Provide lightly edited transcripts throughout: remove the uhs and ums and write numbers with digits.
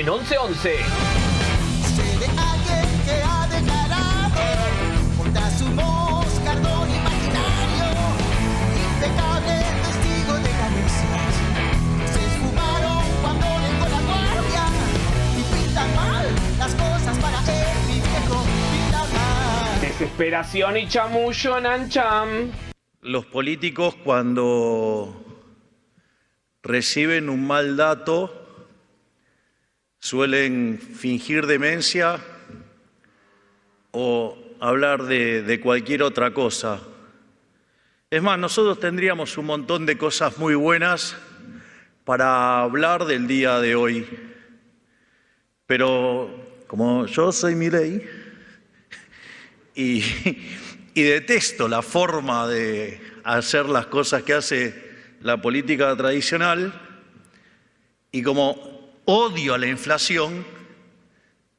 en 11:11. Desesperación y chamullo en Ancham. Los políticos, cuando reciben un mal dato, suelen fingir demencia o hablar de cualquier otra cosa. Es más, nosotros tendríamos un montón de cosas muy buenas para hablar del día de hoy. Pero como yo soy Milei y detesto la forma de hacer las cosas que hace la política tradicional, y como odio a la inflación,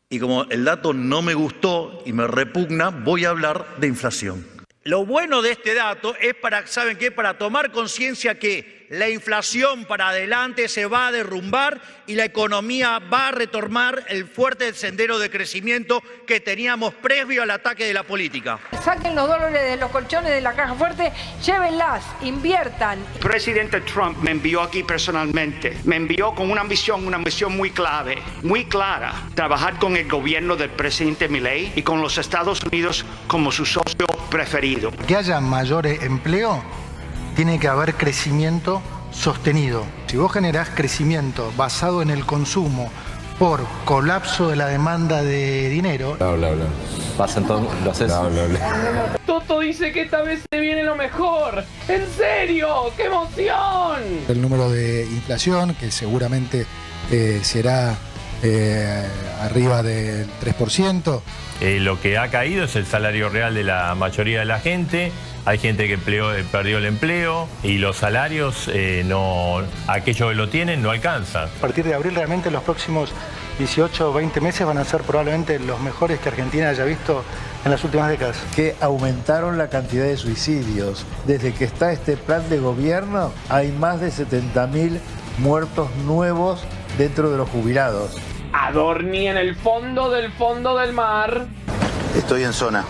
y como el dato no me gustó y me repugna, voy a hablar de inflación. Lo bueno de este dato es para, ¿saben qué? Para tomar conciencia que la inflación para adelante se va a derrumbar y la economía va a retomar el fuerte sendero de crecimiento que teníamos previo al ataque de la política. Saquen los dólares de los colchones de la caja fuerte, llévenlas, inviertan. El presidente Trump me envió aquí personalmente, me envió con una misión muy clave, muy clara: trabajar con el gobierno del presidente Milei y con los Estados Unidos como su socio preferido. Que haya mayor empleo, tiene que haber crecimiento sostenido. Si vos generás crecimiento basado en el consumo por colapso de la demanda de dinero... Bla. Pasan todo, lo haces. Bla. Toto dice que esta vez se viene lo mejor. ¡En serio! ¡Qué emoción! El número de inflación, que seguramente será arriba del 3%. Lo que ha caído es el salario real de la mayoría de la gente. Hay gente que perdió el empleo y los salarios, aquellos que lo tienen, no alcanzan. A partir de abril, realmente los próximos 18 o 20 meses van a ser probablemente los mejores que Argentina haya visto en las últimas décadas. Que aumentaron la cantidad de suicidios. Desde que está este plan de gobierno, hay más de 70.000 muertos nuevos dentro de los jubilados. Adorni en el fondo del mar. Estoy en zona.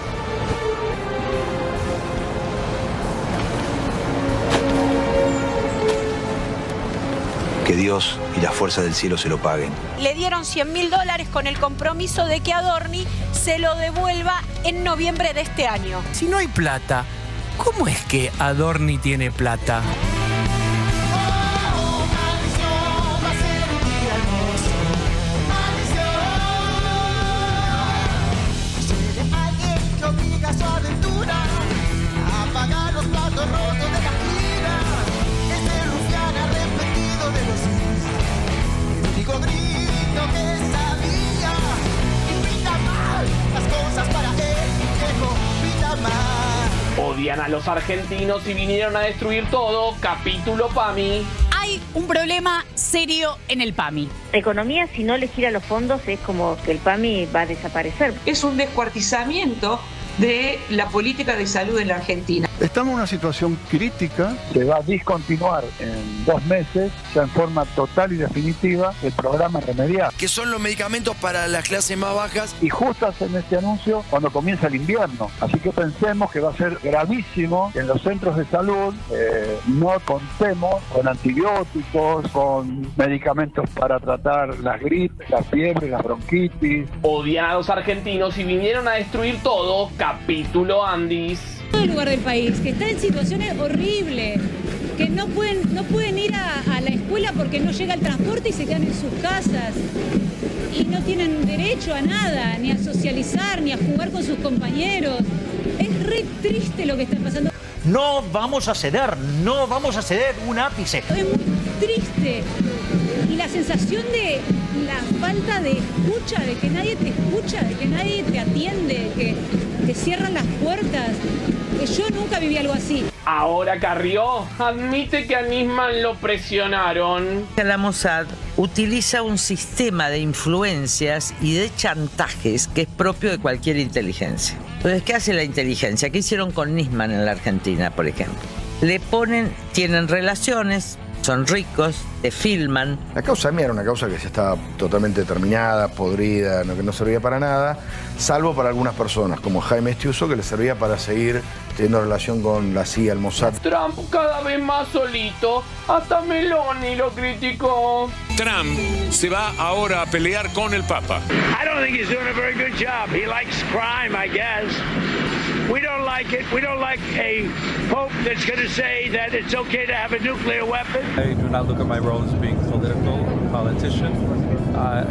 Que Dios y las fuerzas del cielo se lo paguen. Le dieron $100.000 con el compromiso de que Adorni se lo devuelva en noviembre de este año. Si no hay plata, ¿cómo es que Adorni tiene plata? Odian a los argentinos y vinieron a destruir todo. Capítulo PAMI. Hay un problema serio en el PAMI. La economía, si no le gira los fondos, es como que el PAMI va a desaparecer. Es un descuartizamiento de la política de salud en la Argentina. Estamos en una situación crítica. Se va a discontinuar en 2 meses, ya en forma total y definitiva, el programa Remediar. Que son los medicamentos para las clases más bajas. Y justo hacen este anuncio cuando comienza el invierno. Así que pensemos que va a ser gravísimo en los centros de salud. No contemos con antibióticos, con medicamentos para tratar las gripes, las fiebres, las bronquitis. Odian a los argentinos y vinieron a destruir todo. Capítulo Andis. Todo el lugar del país que está en situaciones horribles, que no pueden ir a la escuela porque no llega el transporte y se quedan en sus casas y no tienen derecho a nada, ni a socializar, ni a jugar con sus compañeros. Es re triste lo que está pasando. No vamos a ceder un ápice. Es muy triste. Y la sensación de la falta de escucha, de que nadie te escucha, de que nadie te atiende, que te cierran las puertas. Yo nunca viví algo así. Ahora Carrió admite que a Nisman lo presionaron. La Mossad utiliza un sistema de influencias y de chantajes que es propio de cualquier inteligencia. Entonces, ¿qué hace la inteligencia? ¿Qué hicieron con Nisman en la Argentina, por ejemplo? Tienen relaciones, son ricos, te filman. La causa mía era una causa que ya estaba totalmente terminada, podrida, que no servía para nada, salvo para algunas personas, como Jaime Estiuso, que le servía para seguir teniendo relación con la CIA, el Mossad. Trump cada vez más solito, hasta Meloni lo criticó. Trump se va ahora a pelear con el Papa. I don't think he's doing a very good job. He likes crime, I guess. We don't like it. We don't like a pope that's going to say that it's okay to have a nuclear weapon. I do not look at my role as being politician. I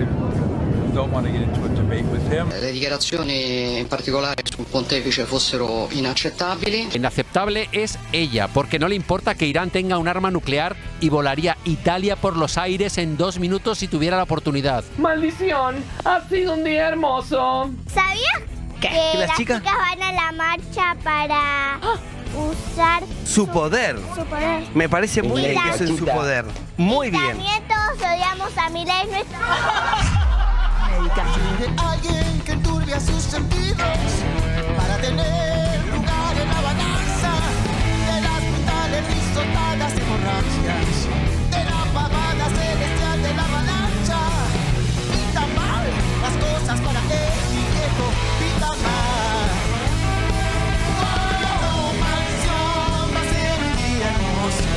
don't want to get into a debate with him. Le dichiarazioni in particolare sul pontefice fossero inaccettabili. Inaceptable es ella, porque no le importa que Irán tenga un arma nuclear y volaría Italia por los aires en 2 minutos si tuviera la oportunidad. Maldición, ha sido un día hermoso. ¿Sabías que las chicas van a la marcha para usar su poder? Su poder. Me parece muy bien que usen su poder. Muy bien. También todos odiamos a Milei. Alguien que enturbia sus sentidos para tener lugar en la balanza de las brutales risotadas hemorragias, de la pavada celestial de la avalancha. Pinta mal las cosas para él, mi viejo, pinta mal. Oh, maldición, va a ser un día hermoso.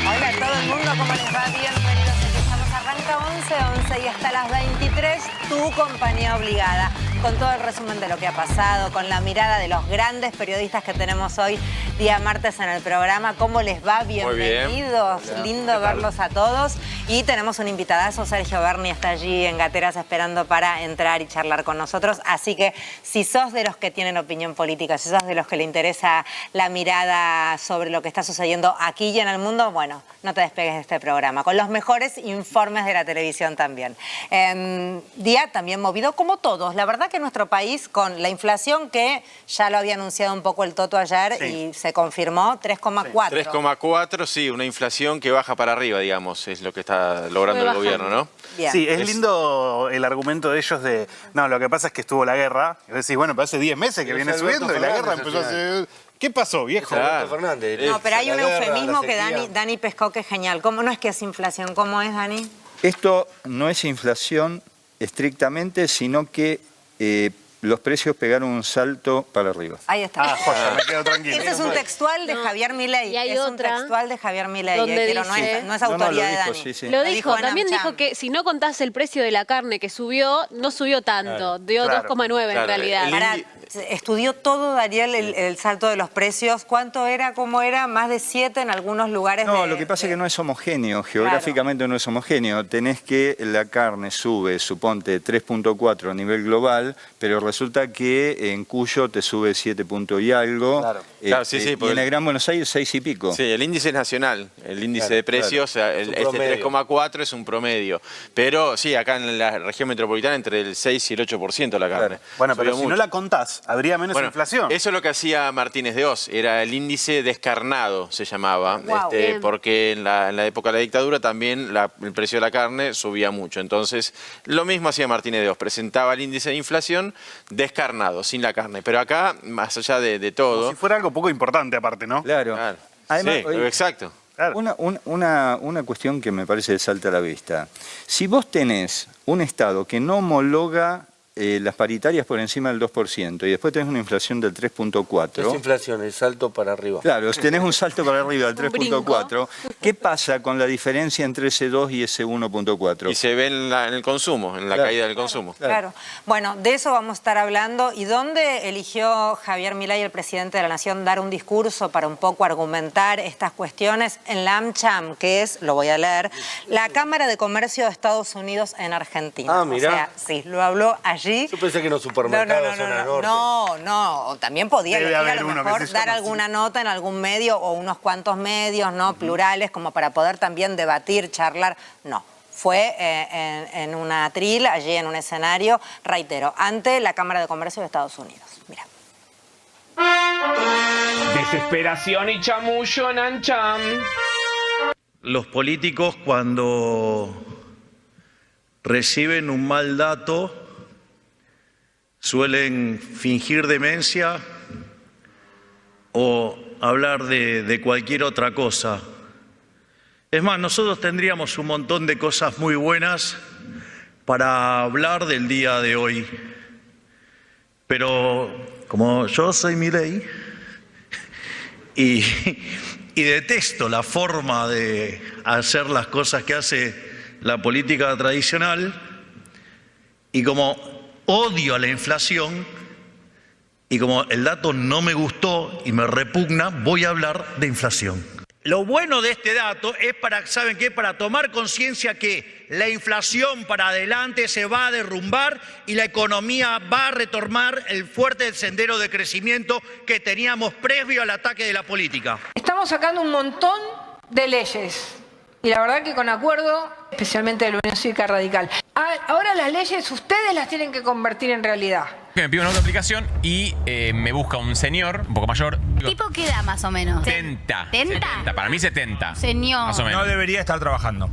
Hola a todo el mundo, ¿cómo les va? Bienvenidos. Empezamos, arranca 11:11 y hasta las 23, tu compañía obligada. Con todo el resumen de lo que ha pasado, con la mirada de los grandes periodistas que tenemos hoy, día martes en el programa. ¿Cómo les va? Bienvenidos. Lindo verlos a todos. Y tenemos un invitadazo, Sergio Berni está allí en Gateras esperando para entrar y charlar con nosotros. Así que si sos de los que tienen opinión política, si sos de los que le interesa la mirada sobre lo que está sucediendo aquí y en el mundo, bueno, no te despegues de este programa. Con los mejores informes de la televisión también. Día también movido como todos. La verdad que nuestro país, con la inflación que ya lo había anunciado un poco el Toto ayer y se confirmó, 3,4. 3,4, sí, una inflación que baja para arriba, digamos, es lo que está logrando el gobierno, ¿no? Bien. Sí, es lindo el argumento de ellos de, no, lo que pasa es que estuvo la guerra. Y decís, bueno, pero hace 10 meses que viene subiendo y la guerra empezó hace... ¿Qué pasó, viejo? No, pero hay un eufemismo que Dani pescó que es genial. ¿Cómo no es que es inflación? ¿Cómo es, Dani? Esto no es inflación estrictamente, sino que los precios pegaron un salto para arriba. Ahí está. Me quedo tranquilo. Este es un textual de Javier Milei. Y hay es otra un textual de Javier Milei. Donde no es autoría de Dani. Lo dijo. También dijo que si no contás el precio de la carne que subió, no subió tanto. Dio 2,9 en realidad. Estudió todo, Daniel, el salto de los precios. ¿Cuánto era? ¿Cómo era? Más de 7 en algunos lugares. No, lo que pasa es que no es homogéneo. Geográficamente no es homogéneo. Tenés que la carne sube, suponte, 3,4 a nivel global, pero resulta que en Cuyo te sube 7 puntos y algo. Claro, sí, y en el Gran Buenos Aires 6 y pico. Sí, el índice es nacional, el índice de precios, este 3,4 es un promedio. Pero sí, acá en la región metropolitana entre el 6 y el 8% la carne. Bueno, pero si no la contás, habría menos inflación. Eso es lo que hacía Martínez de Oz, era el índice descarnado, se llamaba, porque en la época de la dictadura también el precio de la carne subía mucho. Entonces, lo mismo hacía Martínez de Oz, presentaba el índice de inflación descarnado, sin la carne. Pero acá, más allá de todo... Como si fuera algo poco importante aparte, ¿no? Claro. Además, sí, exacto. Claro. Una cuestión que me parece de salta a la vista. Si vos tenés un Estado que no homologa las paritarias por encima del 2% y después tenés una inflación del 3,4. Es inflación, el salto para arriba. Claro, tenés un salto para arriba del 3,4. ¿Qué pasa con la diferencia entre ese 2 y ese 1,4? Y se ve en el consumo, en la caída del consumo. Claro. Bueno, de eso vamos a estar hablando. ¿Y dónde eligió Javier Milei, el presidente de la Nación, dar un discurso para un poco argumentar estas cuestiones? En la AmCham, que es, lo voy a leer, la Cámara de Comercio de Estados Unidos en Argentina. Ah, mirá. O sea, sí, lo habló allí. Yo pensé que en los supermercados zona norte. No, también podía elegir a lo mejor dar alguna nota en algún medio o unos cuantos medios, ¿no? Plurales, como para poder también debatir, charlar. No. Fue en una atril, allí en un escenario, reitero, ante la Cámara de Comercio de Estados Unidos. Mira. Desesperación y chamullo en AmCham. Los políticos cuando reciben un mal dato, suelen fingir demencia o hablar de cualquier otra cosa. Es más, nosotros tendríamos un montón de cosas muy buenas para hablar del día de hoy. Pero como yo soy Milei y detesto la forma de hacer las cosas que hace la política tradicional, y como odio a la inflación, y como el dato no me gustó y me repugna, voy a hablar de inflación. Lo bueno de este dato es para, ¿saben qué? Para tomar conciencia que la inflación para adelante se va a derrumbar y la economía va a retomar el fuerte sendero de crecimiento que teníamos previo al ataque de la política. Estamos sacando un montón de leyes y la verdad que con acuerdo, especialmente de la Unión Cívica Radical. Ahora las leyes ustedes las tienen que convertir en realidad. Me pido una otra aplicación y me busca un señor, un poco mayor. ¿Tipo qué edad más o menos? 70. Para mí 70. Señor. Más o menos. No debería estar trabajando.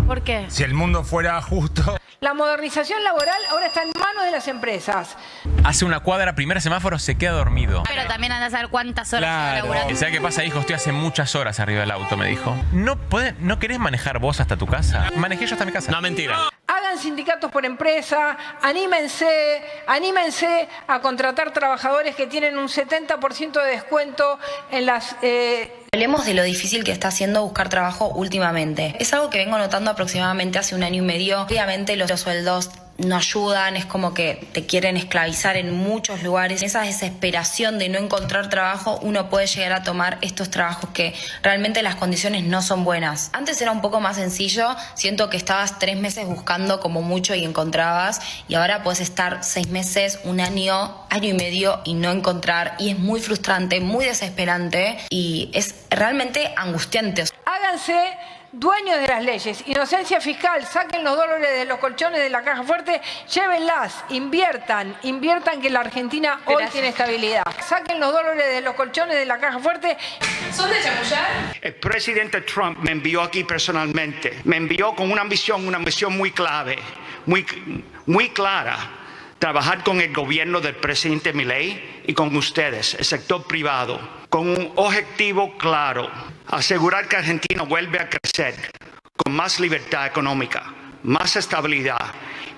¿Por qué? Si el mundo fuera justo. La modernización laboral ahora está en manos de las empresas. Hace una cuadra, primer semáforo, se queda dormido. Pero también anda a saber cuántas horas está laburando. ¿Sabe qué pasa, hijo? Estoy hace muchas horas arriba del auto, me dijo. ¿No querés manejar vos hasta tu casa? Manejé yo hasta mi casa. No, mentira. Hagan sindicatos por empresa, anímense a contratar trabajadores que tienen un 70% de descuento en las... Hablemos de lo difícil que está haciendo buscar trabajo últimamente. Es algo que vengo notando aproximadamente hace 1 año y medio. Obviamente los sueldos no ayudan, es como que te quieren esclavizar en muchos lugares. En esa desesperación de no encontrar trabajo, uno puede llegar a tomar estos trabajos que realmente las condiciones no son buenas. Antes era un poco más sencillo, siento que estabas 3 meses buscando como mucho y encontrabas, y ahora puedes estar 6 meses, 1 año, año y medio y no encontrar, y es muy frustrante, muy desesperante y es realmente angustiante. Háganse dueños de las leyes. Inocencia fiscal, saquen los dólares de los colchones de la caja fuerte, llévenlas, inviertan que la Argentina hoy tiene estabilidad. Saquen los dólares de los colchones de la caja fuerte. ¿Son de chamullar? El presidente Trump me envió aquí personalmente. Me envió con una misión muy clave, muy clara. Trabajar con el gobierno del presidente Milei y con ustedes, el sector privado, con un objetivo claro: asegurar que Argentina vuelve a crecer con más libertad económica, más estabilidad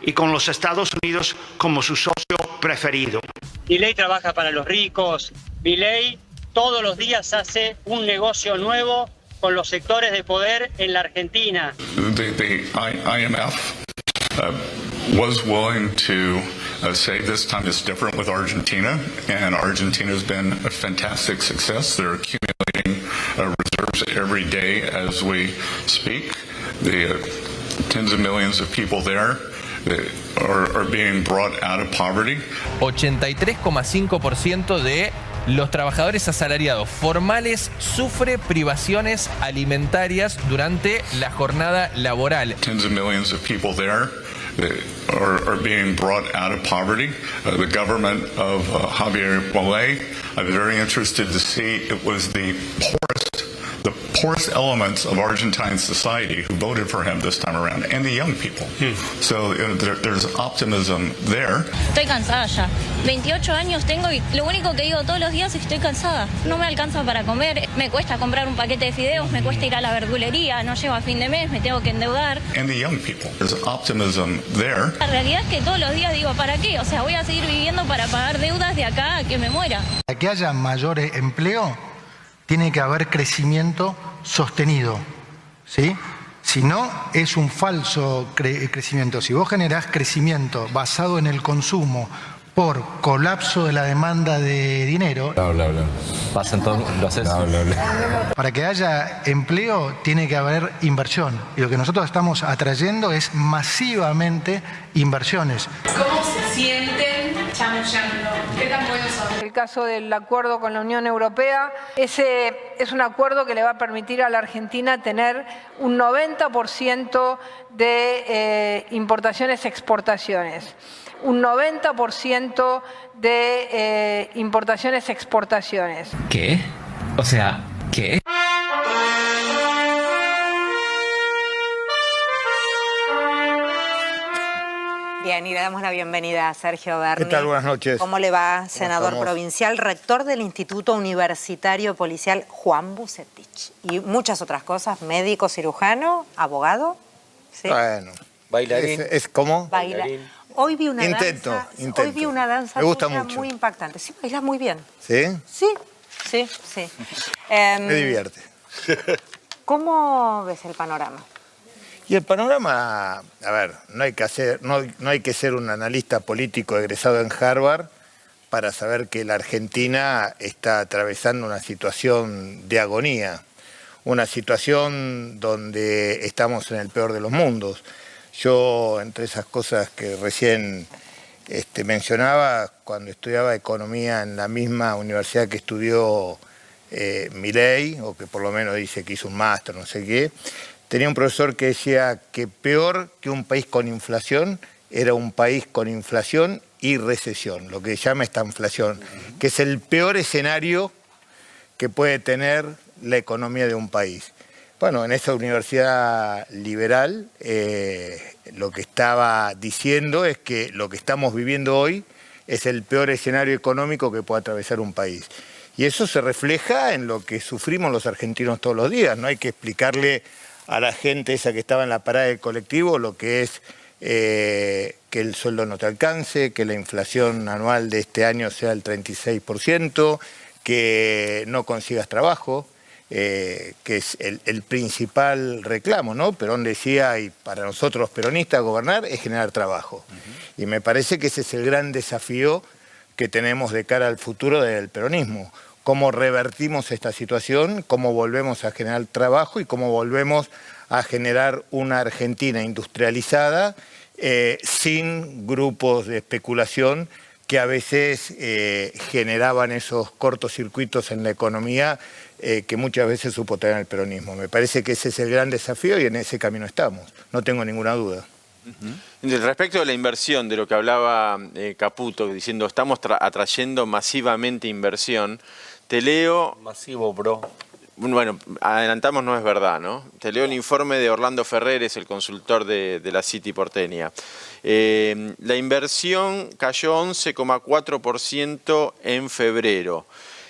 y con los Estados Unidos como su socio preferido. Milei trabaja para los ricos. Milei todos los días hace un negocio nuevo con los sectores de poder en la Argentina. The IMF was willing to say this time is different with Argentina, and Argentina has been a fantastic success. They're accumulating reserves every day as we speak. The tens of millions of people there are being brought out of poverty. 83,5% de los trabajadores asalariados formales sufre privaciones alimentarias durante la jornada laboral. Tens of millions of people there are being brought out of poverty. The government of Javier Milei, I'm very interested to see it was the poorest elements of Argentine society who voted for him this time around, and the young people. So there's optimism there. Estoy cansada ya. 28 años tengo y lo único que digo todos los días es que estoy cansada. No me alcanza para comer, me cuesta comprar un paquete de fideos, me cuesta ir a la verdulería, no llego a fin de mes, me tengo que endeudar. And the young people. There's optimism there. La realidad es que todos los días digo, ¿para qué? O sea, voy a seguir viviendo para pagar deudas de acá a que me muera. Para que haya mayor empleo, tiene que haber crecimiento sostenido, ¿sí? Si no, es un falso crecimiento. Si vos generás crecimiento basado en el consumo por colapso de la demanda de dinero... Pasa entonces, lo haces. Para que haya empleo, tiene que haber inversión. Y lo que nosotros estamos atrayendo es masivamente inversiones. ¿Cómo se sienten chamullando? ¿Qué tan buenos son? El caso del acuerdo con la Unión Europea, ese es un acuerdo que le va a permitir a la Argentina tener un 90% de importaciones-exportaciones. Un 90% de importaciones-exportaciones. ¿Qué? O sea, ¿qué? Bien, y le damos la bienvenida a Sergio Berni. ¿Qué tal? Buenas noches. ¿Cómo le va, senador estamos? provincial, rector del Instituto Universitario Policial Juan Bucetich? Y muchas otras cosas, médico, cirujano, abogado. ¿Sí? Bueno, bailarín. ¿Es como? Bailarín. Hoy vi una Intento. Hoy vi una danza Me gusta tuya mucho. muy impactante. Sí, bailas muy bien. ¿Sí? Sí. Me divierte. ¿Cómo ves el panorama? Y el panorama, a ver, no hay que ser un analista político egresado en Harvard para saber que la Argentina está atravesando una situación de agonía, una situación donde estamos en el peor de los mundos. Yo, entre esas cosas que recién mencionaba, cuando estudiaba economía en la misma universidad que estudió Milei, o que por lo menos dice que hizo un máster, no sé qué, tenía un profesor que decía que peor que un país con inflación era un país con inflación y recesión, lo que se llama esta inflación, que es el peor escenario que puede tener la economía de un país. Bueno, en esa universidad liberal lo que estaba diciendo es que lo que estamos viviendo hoy es el peor escenario económico que puede atravesar un país. Y eso se refleja en lo que sufrimos los argentinos todos los días. No hay que explicarle a la gente esa que estaba en la parada del colectivo lo que es que el sueldo no te alcance, que la inflación anual de este año sea el 36%, que no consigas trabajo, que es el principal reclamo, ¿no? Perón decía, y para nosotros los peronistas gobernar es generar trabajo. Y me parece que ese es el gran desafío que tenemos de cara al futuro del peronismo. Cómo revertimos esta situación, cómo volvemos a generar trabajo y cómo volvemos a generar una Argentina industrializada sin grupos de especulación que a veces generaban esos cortocircuitos en la economía que muchas veces supo tener el peronismo. Me parece que ese es el gran desafío y en ese camino estamos, no tengo ninguna duda. Respecto de la inversión, de lo que hablaba Caputo, diciendo estamos atrayendo masivamente inversión, te leo... Masivo, bro. Bueno, adelantamos, no es verdad, ¿no? Te leo el informe de Orlando Ferreres, el consultor de la City porteña. La inversión cayó 11,4% en febrero.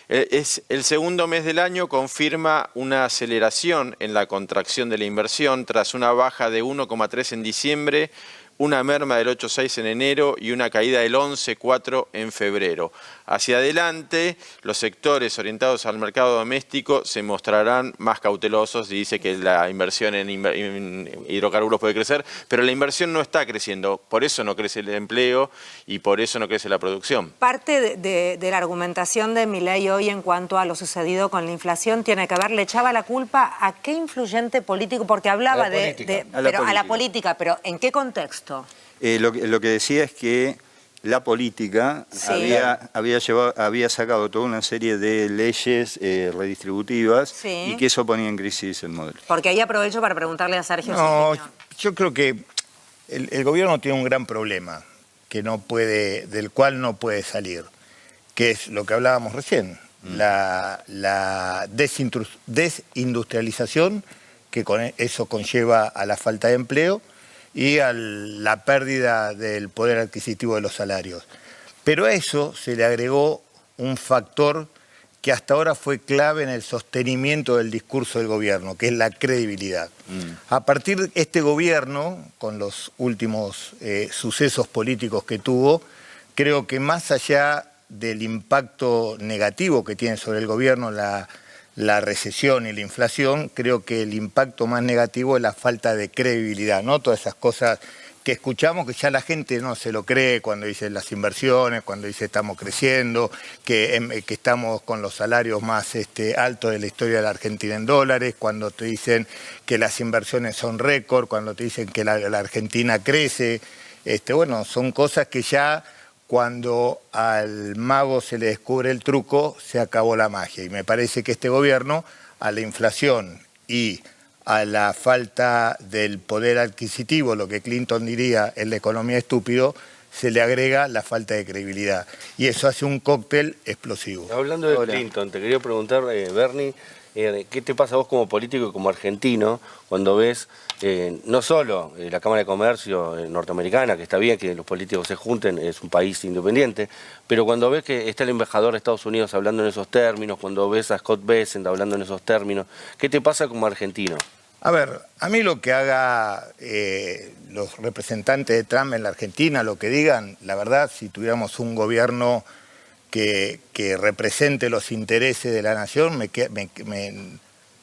Es el segundo mes del año, confirma una aceleración en la contracción de la inversión tras una baja de 1,3 en diciembre, una merma del 8,6 en enero y una caída del 11,4 en febrero. Hacia adelante, los sectores orientados al mercado doméstico se mostrarán más cautelosos y dice que la inversión en hidrocarburos puede crecer, pero la inversión no está creciendo, por eso no crece el empleo y por eso no crece la producción. Parte de la argumentación de Milei hoy en cuanto a lo sucedido con la inflación tiene que ver, le echaba la culpa a qué influyente político, porque hablaba a la política, pero ¿en qué contexto? Lo que decía es que la política había sacado toda una serie de leyes redistributivas y que eso ponía en crisis el modelo. Porque ahí aprovecho para preguntarle a Sergio. No, yo creo que el gobierno tiene un gran problema del cual no puede salir, que es lo que hablábamos recién, la desindustrialización, que con eso conlleva a la falta de empleo y a la pérdida del poder adquisitivo de los salarios. Pero a eso se le agregó un factor que hasta ahora fue clave en el sostenimiento del discurso del gobierno, que es la credibilidad. A partir de este gobierno, con los últimos sucesos políticos que tuvo, creo que más allá del impacto negativo que tiene sobre el gobierno la recesión y la inflación, creo que el impacto más negativo es la falta de credibilidad, ¿no? Todas esas cosas que escuchamos que ya la gente no se lo cree cuando dice las inversiones, cuando dice estamos creciendo, que estamos con los salarios más altos de la historia de la Argentina en dólares, cuando te dicen que las inversiones son récord, cuando te dicen que la Argentina crece. Bueno, son cosas que ya cuando al mago se le descubre el truco, se acabó la magia. Y me parece que este gobierno, a la inflación y a la falta del poder adquisitivo, lo que Clinton diría en la economía estúpido, se le agrega la falta de credibilidad. Y eso hace un cóctel explosivo. Hablando de Clinton, te quería preguntar, Bernie, ¿qué te pasa a vos como político y como argentino cuando ves no solo la Cámara de Comercio norteamericana, que está bien que los políticos se junten, es un país independiente, pero cuando ves que está el embajador de Estados Unidos hablando en esos términos, cuando ves a Scott Bessent hablando en esos términos, ¿qué te pasa como argentino? A ver, a mí lo que haga los representantes de Trump en la Argentina, lo que digan, la verdad, si tuviéramos un gobierno que represente los intereses de la nación,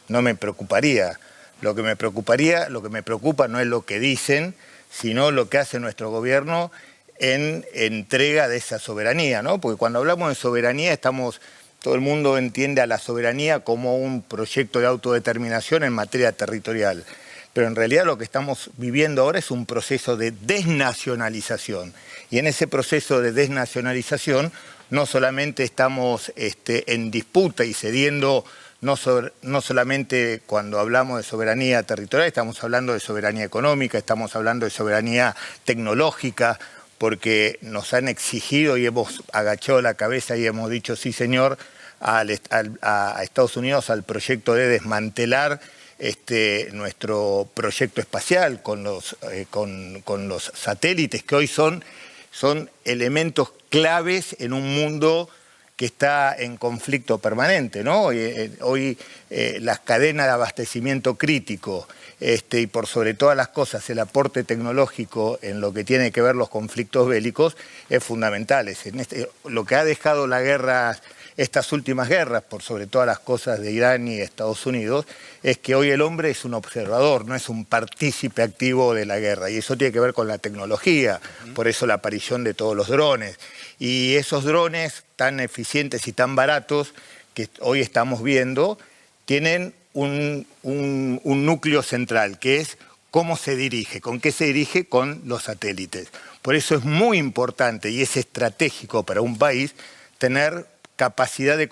no me preocuparía. Lo que me preocupa no es lo que dicen, sino lo que hace nuestro gobierno en entrega de esa soberanía, ¿no? Porque cuando hablamos de soberanía todo el mundo entiende a la soberanía como un proyecto de autodeterminación en materia territorial. Pero en realidad lo que estamos viviendo ahora es un proceso de desnacionalización. Y en ese proceso de desnacionalización no solamente estamos en disputa y cediendo, no solamente cuando hablamos de soberanía territorial, estamos hablando de soberanía económica, estamos hablando de soberanía tecnológica, porque nos han exigido y hemos agachado la cabeza y hemos dicho sí señor a Estados Unidos al proyecto de desmantelar nuestro proyecto espacial con los satélites que hoy son elementos claves en un mundo que está en conflicto permanente, ¿no? Hoy las cadenas de abastecimiento crítico y por sobre todas las cosas el aporte tecnológico en lo que tiene que ver los conflictos bélicos es fundamental. Lo que ha dejado la guerra, estas últimas guerras, por sobre todas las cosas de Irán y Estados Unidos, es que hoy el hombre es un observador, no es un partícipe activo de la guerra. Y eso tiene que ver con la tecnología, por eso la aparición de todos los drones. Y esos drones tan eficientes y tan baratos que hoy estamos viendo, tienen un núcleo central, que es cómo se dirige, con qué se dirige, con los satélites. Por eso es muy importante y es estratégico para un país tener capacidad de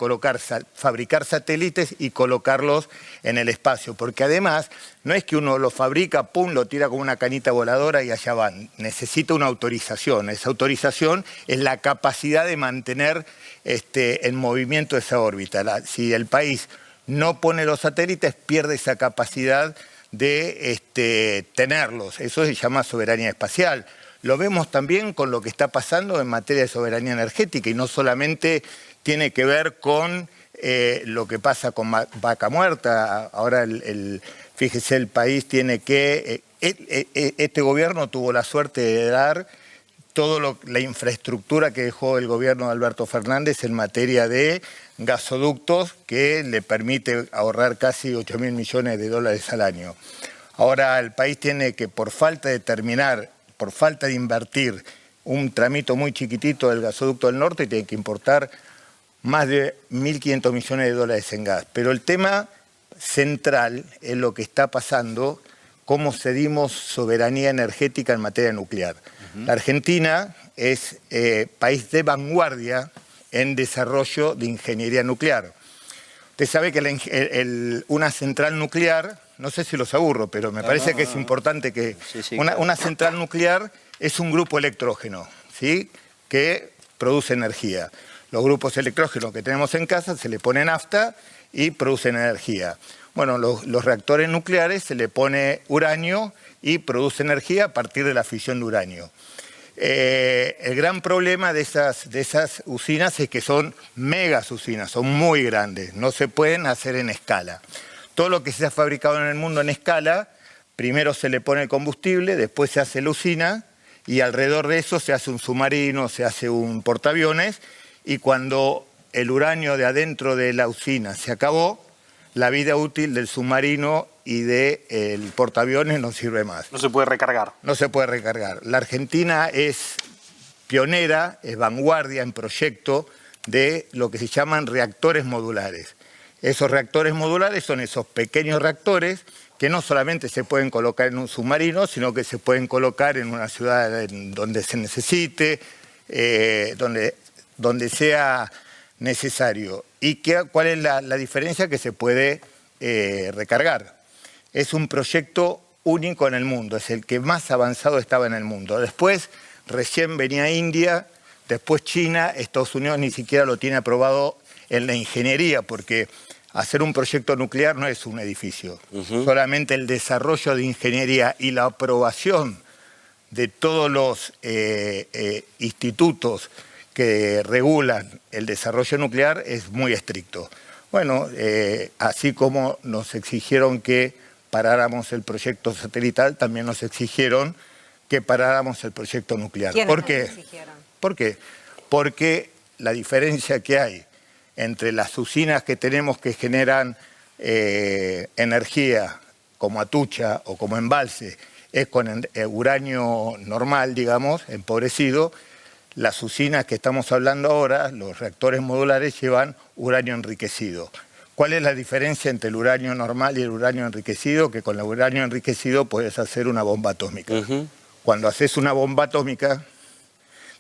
fabricar satélites y colocarlos en el espacio, porque además no es que uno lo fabrica, pum, lo tira como una canita voladora y allá van. Necesita una autorización. Esa autorización es la capacidad de mantener en movimiento esa órbita. Si el país no pone los satélites, pierde esa capacidad de tenerlos. Eso se llama soberanía espacial. Lo vemos también con lo que está pasando en materia de soberanía energética y no solamente tiene que ver con lo que pasa con Vaca Muerta. Ahora, fíjese, el país tiene que... este gobierno tuvo la suerte de dar toda la infraestructura que dejó el gobierno de Alberto Fernández en materia de gasoductos que le permite ahorrar casi 8.000 millones de dólares al año. Ahora el país tiene que, por falta de invertir un tramito muy chiquitito del gasoducto del norte, tiene que importar más de 1.500 millones de dólares en gas. Pero el tema central es lo que está pasando, cómo cedimos soberanía energética en materia nuclear. La Argentina es país de vanguardia en desarrollo de ingeniería nuclear. Usted sabe que una central nuclear, no sé si los aburro, pero me parece que es importante que... Sí, una central nuclear es un grupo electrógeno, ¿sí?, que produce energía. Los grupos electrógenos que tenemos en casa se le pone nafta y producen energía. Bueno, los reactores nucleares se le pone uranio y produce energía a partir de la fisión de uranio. El gran problema de esas usinas es que son megas usinas, son muy grandes, no se pueden hacer en escala. Todo lo que se ha fabricado en el mundo en escala, primero se le pone el combustible, después se hace la usina y alrededor de eso se hace un submarino, se hace un portaaviones y cuando el uranio de adentro de la usina se acabó, la vida útil del submarino y del portaaviones no sirve más. No se puede recargar. No se puede recargar. La Argentina es pionera, es vanguardia en proyecto de lo que se llaman reactores modulares. Esos reactores modulares son esos pequeños reactores que no solamente se pueden colocar en un submarino, sino que se pueden colocar en una ciudad donde se necesite, donde sea necesario. ¿Y cuál es la diferencia? Que se puede recargar. Es un proyecto único en el mundo, es el que más avanzado estaba en el mundo. Después, recién venía India, después China, Estados Unidos ni siquiera lo tiene aprobado en la ingeniería, porque hacer un proyecto nuclear no es un edificio. Solamente el desarrollo de ingeniería y la aprobación de todos los institutos que regulan el desarrollo nuclear es muy estricto. Bueno, así como nos exigieron que paráramos el proyecto satelital, también nos exigieron que paráramos el proyecto nuclear. ¿Por qué? ¿Por qué? Porque la diferencia que hay entre las usinas que tenemos que generan energía como Atucha o como Embalse es con uranio normal, digamos, empobrecido. Las usinas que estamos hablando ahora, los reactores modulares, llevan uranio enriquecido. ¿Cuál es la diferencia entre el uranio normal y el uranio enriquecido? Que con el uranio enriquecido puedes hacer una bomba atómica. Cuando haces una bomba atómica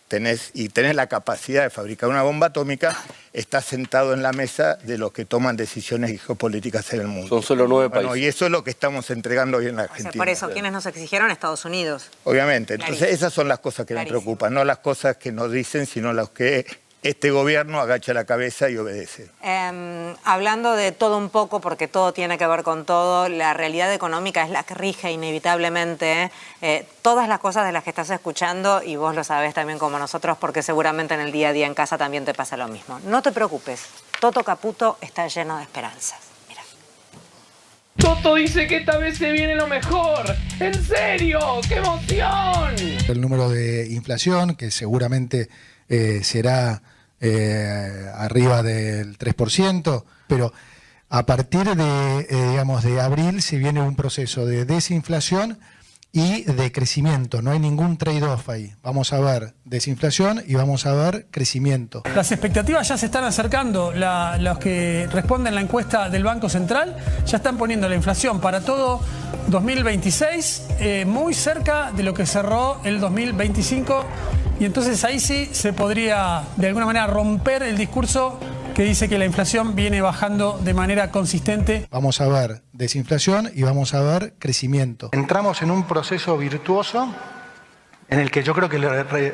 tenés la capacidad de fabricar una bomba atómica, estás sentado en la mesa de los que toman decisiones geopolíticas en el mundo. Son solo 9 países. Y eso es lo que estamos entregando hoy en la Argentina. O sea, por eso, ¿quiénes nos exigieron? Estados Unidos. Obviamente. Entonces, esas son las cosas que nos preocupan, no las cosas que nos dicen, sino las que este gobierno agacha la cabeza y obedece. Hablando de todo un poco, porque todo tiene que ver con todo, la realidad económica es la que rige inevitablemente todas las cosas de las que estás escuchando, y vos lo sabés también como nosotros, porque seguramente en el día a día en casa también te pasa lo mismo. No te preocupes, Toto Caputo está lleno de esperanzas. Mira. Toto dice que esta vez se viene lo mejor. ¡En serio! ¡Qué emoción! El número de inflación, que seguramente será arriba del 3%, pero a partir de abril se viene un proceso de desinflación y de crecimiento. No hay ningún trade-off ahí. Vamos a ver desinflación y vamos a ver crecimiento. Las expectativas ya se están acercando. Los que responden a la encuesta del Banco Central ya están poniendo la inflación para todo 2026 muy cerca de lo que cerró el 2025. Y entonces ahí sí se podría de alguna manera romper el discurso que dice que la inflación viene bajando de manera consistente. Vamos a ver desinflación y vamos a ver crecimiento. Entramos en un proceso virtuoso en el que yo creo que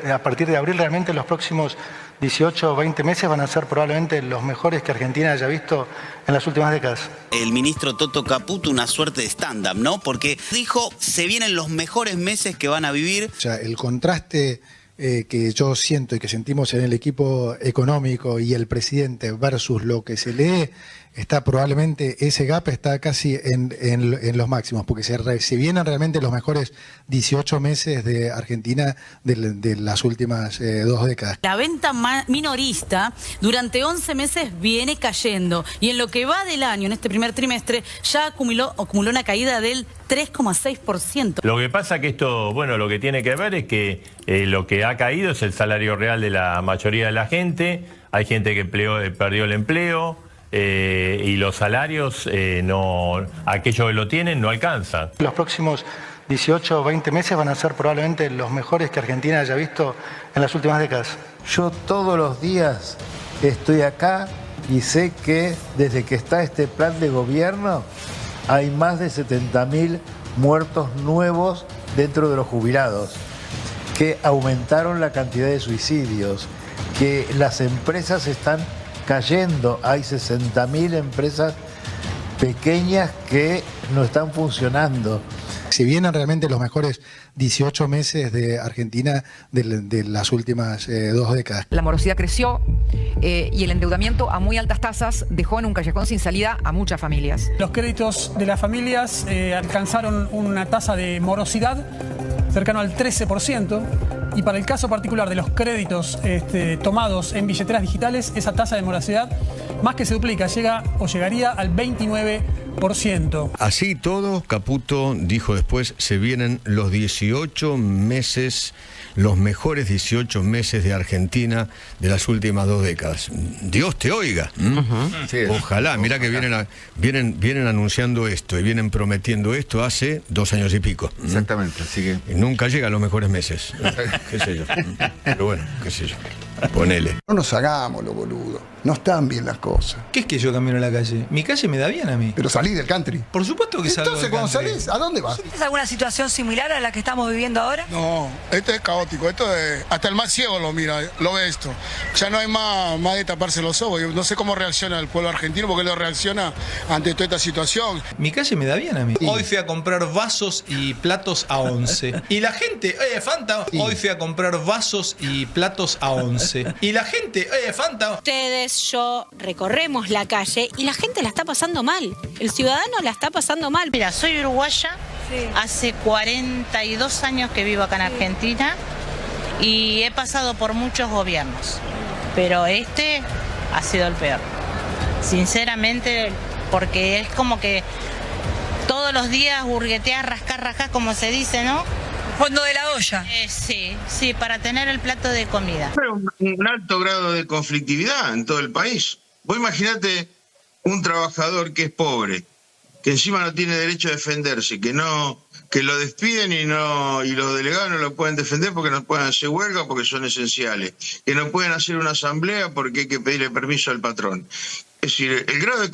a partir de abril realmente los próximos 18 o 20 meses van a ser probablemente los mejores que Argentina haya visto en las últimas décadas. El ministro Toto Caputo, una suerte de stand-up, ¿no? Porque dijo, se vienen los mejores meses que van a vivir. O sea, el contraste que yo siento y que sentimos en el equipo económico y el presidente versus lo que se lee, está probablemente, ese gap está casi en los máximos, porque se vienen realmente los mejores 18 meses de Argentina de las últimas 2 décadas. La venta minorista durante 11 meses viene cayendo, y en lo que va del año, en este primer trimestre, ya acumuló una caída del 3,6%. Lo que pasa que esto, bueno, lo que tiene que ver es que lo que ha caído es el salario real de la mayoría de la gente. Hay gente que perdió el empleo y los salarios, aquellos que lo tienen no alcanzan. Los próximos 18 o 20 meses van a ser probablemente los mejores que Argentina haya visto en las últimas décadas. Yo todos los días estoy acá y sé que desde que está este plan de gobierno hay más de 70.000 muertos nuevos dentro de los jubilados, que aumentaron la cantidad de suicidios, que las empresas están cayendo. Hay 60.000 empresas pequeñas que no están funcionando. Se vienen realmente los mejores 18 meses de Argentina de las últimas 2 décadas. La morosidad creció y el endeudamiento a muy altas tasas dejó en un callejón sin salida a muchas familias. Los créditos de las familias alcanzaron una tasa de morosidad cercano al 13%, y para el caso particular de los créditos tomados en billeteras digitales, esa tasa de morosidad más que se duplica, llegaría al 29%. Así todo, Caputo dijo después, se vienen los 18 meses, los mejores 18 meses de Argentina de las últimas 2 décadas. Dios te oiga. Sí, ojalá, mira que vienen anunciando esto y vienen prometiendo esto hace 2 años y pico. Exactamente, así que... Y nunca llega a los mejores meses. Qué sé yo. Pero bueno, qué sé yo. Ponele. No nos hagamos lo boludo. No están bien las cosas. ¿Qué es que yo camino la calle? Mi calle me da bien a mí. Pero salí del country. Por supuesto que salgo Entonces, del cuando country. salís, ¿a dónde vas? ¿Tienes alguna situación similar a la que estamos viviendo ahora? No, esto es caótico. Esto es... Hasta el más ciego lo mira, lo ve esto. Ya no hay más de taparse los ojos. Yo no sé cómo reacciona el pueblo argentino, porque él no reacciona ante toda esta situación. Mi calle me da bien a mí. Hoy fui a comprar vasos y platos a 11. Y la gente, Fanta, hoy fui a comprar vasos y platos a 11. Y la gente, Fanta. Ustedes, yo, recorremos la calle y la gente la está pasando mal. El ciudadano la está pasando mal. Mira, soy uruguaya, hace 42 años que vivo acá en Argentina y he pasado por muchos gobiernos, pero este ha sido el peor. Sinceramente, porque es como que todos los días hurgueteas, rascar, como se dice, ¿no? Fondo de la olla. Sí, para tener el plato de comida. Un alto grado de conflictividad en todo el país. Vos imaginate un trabajador que es pobre, que encima no tiene derecho a defenderse, que lo despiden y los delegados no lo pueden defender porque no pueden hacer huelga porque son esenciales, que no pueden hacer una asamblea porque hay que pedirle permiso al patrón. Es decir, el grado de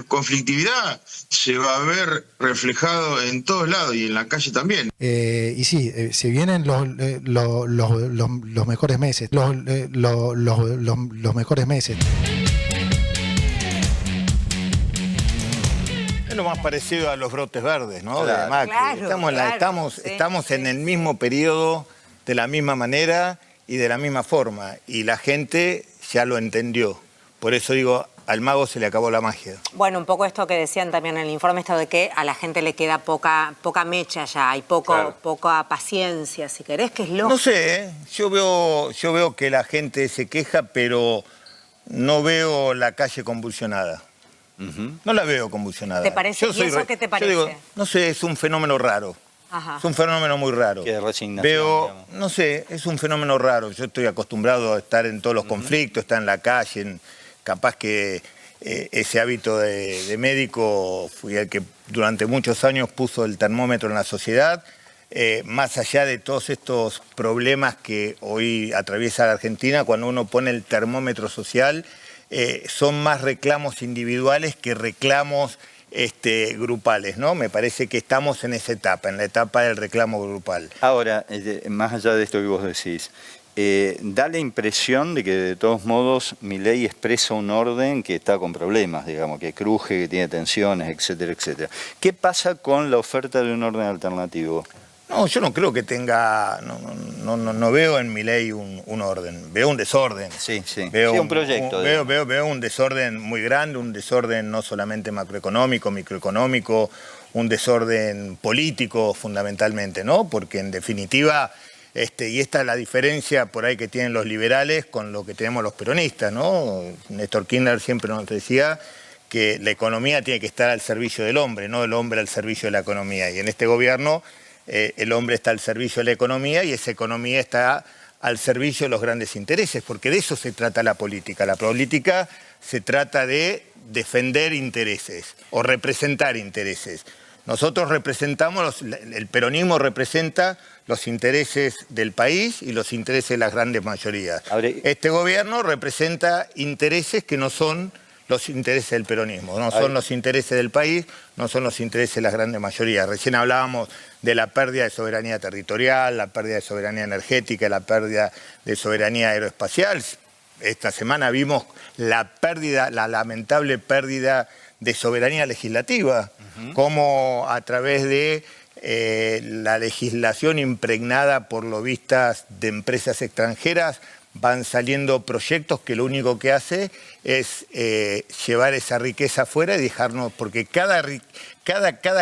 conflictividad se va a ver reflejado en todos lados y en la calle también. Y sí, se vienen los mejores meses. Los mejores meses. Es lo más parecido a los brotes verdes, ¿no? Claro. De Macri. Claro, estamos en el mismo periodo, de la misma manera y de la misma forma. Y la gente ya lo entendió. Por eso digo, al mago se le acabó la magia. Bueno, un poco esto que decían también en el informe, esto de que a la gente le queda poca mecha ya, hay poca paciencia, si querés, que es lógico. No sé, yo veo que la gente se queja, pero no veo la calle convulsionada. No la veo convulsionada. ¿Te parece? ¿Y eso qué te parece? Yo digo, no sé, es un fenómeno raro. Ajá. Es un fenómeno muy raro. Que de resignación, veo, digamos. no sé, es un fenómeno raro. Yo estoy acostumbrado a estar en todos los conflictos, estar en la calle, capaz que ese hábito de médico fui el que durante muchos años puso el termómetro en la sociedad. Más allá de todos estos problemas que hoy atraviesa la Argentina, cuando uno pone el termómetro social, son más reclamos individuales que reclamos grupales, ¿no? Me parece que estamos en esa etapa, en la etapa del reclamo grupal. Ahora, más allá de esto que vos decís, da la impresión de que de todos modos Milei expresa un orden que está con problemas, digamos, que cruje, que tiene tensiones, etcétera, etcétera. ¿Qué pasa con la oferta de un orden alternativo? No, yo no creo que tenga, no veo en Milei un orden, veo un desorden. Sí. Veo un proyecto. Veo un desorden muy grande, un desorden no solamente macroeconómico, microeconómico, un desorden político fundamentalmente, ¿no? Porque en definitiva, y esta es la diferencia por ahí que tienen los liberales con lo que tenemos los peronistas, ¿no? Néstor Kirchner siempre nos decía que la economía tiene que estar al servicio del hombre, no el hombre al servicio de la economía. Y en este gobierno el hombre está al servicio de la economía y esa economía está al servicio de los grandes intereses, porque de eso se trata la política. La política se trata de defender intereses o representar intereses. Nosotros representamos, el peronismo representa los intereses del país y los intereses de las grandes mayorías. Este gobierno representa intereses que no son los intereses del peronismo, no son los intereses del país, no son los intereses de las grandes mayorías. Recién hablábamos de la pérdida de soberanía territorial, la pérdida de soberanía energética, la pérdida de soberanía aeroespacial. Esta semana vimos la lamentable pérdida de soberanía legislativa, como a través de la legislación impregnada por lobistas de empresas extranjeras van saliendo proyectos que lo único que hace es llevar esa riqueza afuera y dejarnos, porque cada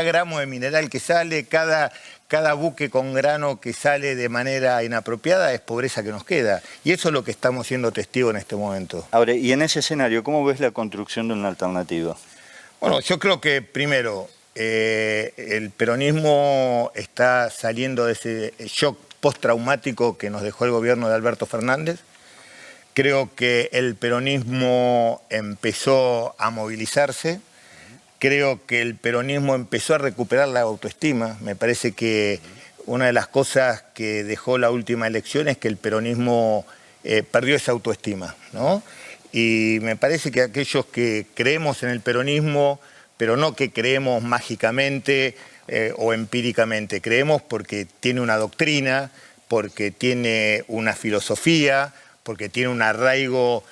gramo de mineral que sale, cada buque con grano que sale de manera inapropiada es pobreza que nos queda. Y eso es lo que estamos siendo testigos en este momento. Ahora, y en ese escenario, ¿cómo ves la construcción de una alternativa? Bueno, yo creo que primero, el peronismo está saliendo de ese shock postraumático que nos dejó el gobierno de Alberto Fernández. Creo que el peronismo empezó a movilizarse. Creo que el peronismo empezó a recuperar la autoestima. Me parece que una de las cosas que dejó la última elección es que el peronismo perdió esa autoestima, ¿no? Y me parece que aquellos que creemos en el peronismo, pero no que creemos mágicamente o empíricamente, creemos porque tiene una doctrina, porque tiene una filosofía, porque tiene un arraigo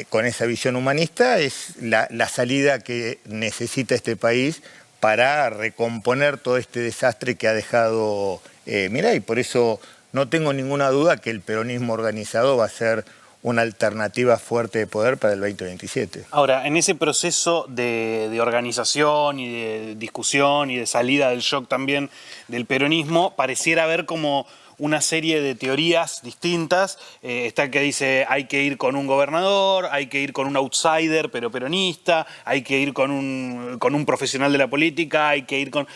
con esa visión humanista, es la salida que necesita este país para recomponer todo este desastre que ha dejado Milei. Por eso no tengo ninguna duda que el peronismo organizado va a ser una alternativa fuerte de poder para el 2027. Ahora, en ese proceso de organización y de discusión y de salida del shock también del peronismo, pareciera haber como una serie de teorías distintas. Está el que dice hay que ir con un gobernador, hay que ir con un outsider pero peronista, hay que ir con un profesional de la política, hay que ir con...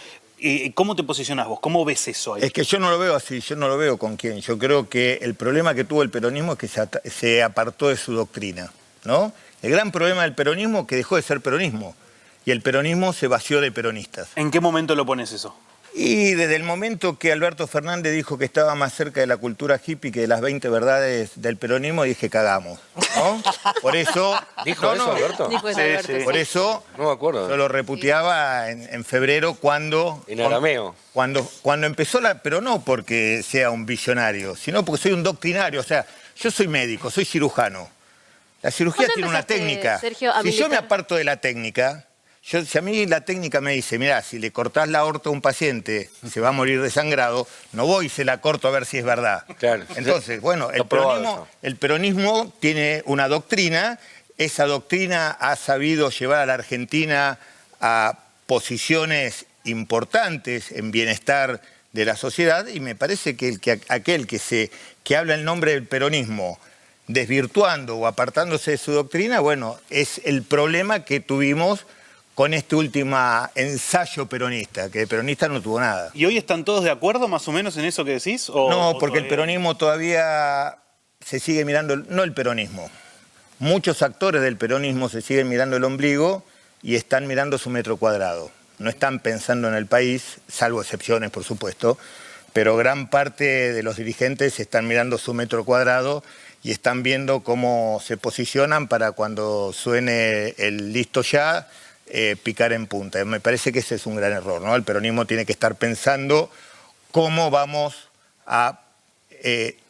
¿Cómo te posicionás vos? ¿Cómo ves eso ahí? Es que yo no lo veo así, yo no lo veo con quién. Yo creo que el problema que tuvo el peronismo es que se apartó de su doctrina, ¿no? El gran problema del peronismo es que dejó de ser peronismo y el peronismo se vació de peronistas. ¿En qué momento lo pones eso? Y desde el momento que Alberto Fernández dijo que estaba más cerca de la cultura hippie que de las 20 verdades del peronismo, dije cagamos, ¿no? Por eso... ¿Dijo eso, Alberto? Dijo eso, Alberto, sí. Por eso no me acuerdo. Yo lo reputeaba en febrero cuando... En arameo. Cuando empezó la... Pero no porque sea un visionario, sino porque soy un doctrinario. O sea, yo soy médico, soy cirujano. La cirugía tiene una técnica. Sergio, si yo me aparto de la técnica... Si a mí la técnica me dice, mirá, si le cortás la aorta a un paciente se va a morir desangrado, no voy y se la corto a ver si es verdad. Claro. Entonces, bueno, el peronismo tiene una doctrina, esa doctrina ha sabido llevar a la Argentina a posiciones importantes en bienestar de la sociedad y me parece que aquel que habla en nombre del peronismo desvirtuando o apartándose de su doctrina, bueno, es el problema que tuvimos con este último ensayo peronista, que de peronista no tuvo nada. ¿Y hoy están todos de acuerdo más o menos en eso que decís? No, porque el peronismo todavía se sigue mirando, no el peronismo. Muchos actores del peronismo se siguen mirando el ombligo y están mirando su metro cuadrado. No están pensando en el país, salvo excepciones, por supuesto, pero gran parte de los dirigentes están mirando su metro cuadrado y están viendo cómo se posicionan para cuando suene el listo ya, picar en punta. Me parece que ese es un gran error, ¿no? El peronismo tiene que estar pensando cómo vamos a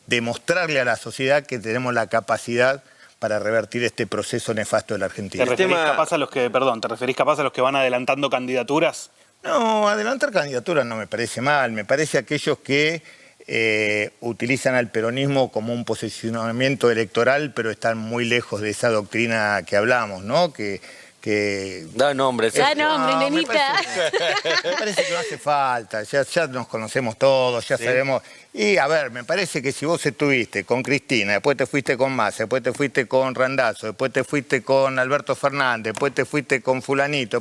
demostrarle a la sociedad que tenemos la capacidad para revertir este proceso nefasto de la Argentina. ¿Te referís capaz a los que van adelantando candidaturas? No, adelantar candidaturas no me parece mal, me parece aquellos que utilizan al peronismo como un posicionamiento electoral, pero están muy lejos de esa doctrina que hablamos, ¿no? Da nombre. Da nombre, nenita. Me parece que no hace falta, ya nos conocemos todos, ya sabemos. Y a ver, me parece que si vos estuviste con Cristina, después te fuiste con Massa, después te fuiste con Randazzo, después te fuiste con Alberto Fernández, después te fuiste con fulanito,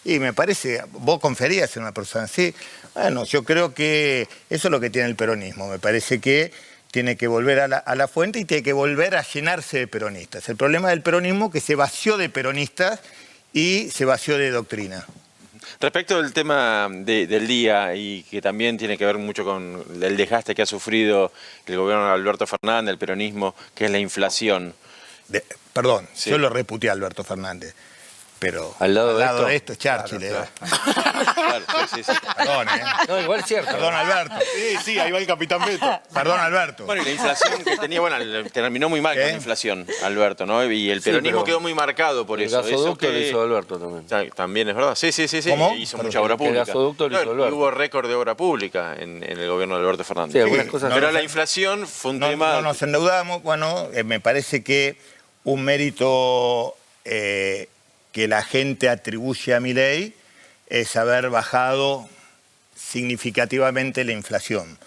y me parece, vos confiarías en una persona así. Bueno, yo creo que eso es lo que tiene el peronismo, me parece que tiene que volver a la fuente y tiene que volver a llenarse de peronistas. El problema del peronismo es que se vació de peronistas y se vació de doctrina. Respecto del tema del día y que también tiene que ver mucho con el desgaste que ha sufrido el gobierno de Alberto Fernández, el peronismo, que es la inflación. Perdón, yo lo reputé a Alberto Fernández, pero al lado de esto es Churchill. Claro, sí. Perdón, No, igual es cierto. Perdón, Alberto. Sí, ahí va el capitán Beto. Perdón, Alberto. Bueno, y la inflación que tenía, terminó muy mal con la inflación, Alberto, ¿no? Y el peronismo quedó muy marcado por eso. El gasoducto lo hizo Alberto también. También es verdad. Sí. ¿Cómo? Hizo mucha obra pública. El gasoducto lo hizo Alberto. Hubo récord de obra pública en el gobierno de Alberto Fernández. Sí, algunas cosas. Pero la inflación fue un tema... No nos endeudamos. Bueno, me parece que un mérito que la gente atribuye a Milei es haber bajado significativamente la inflación.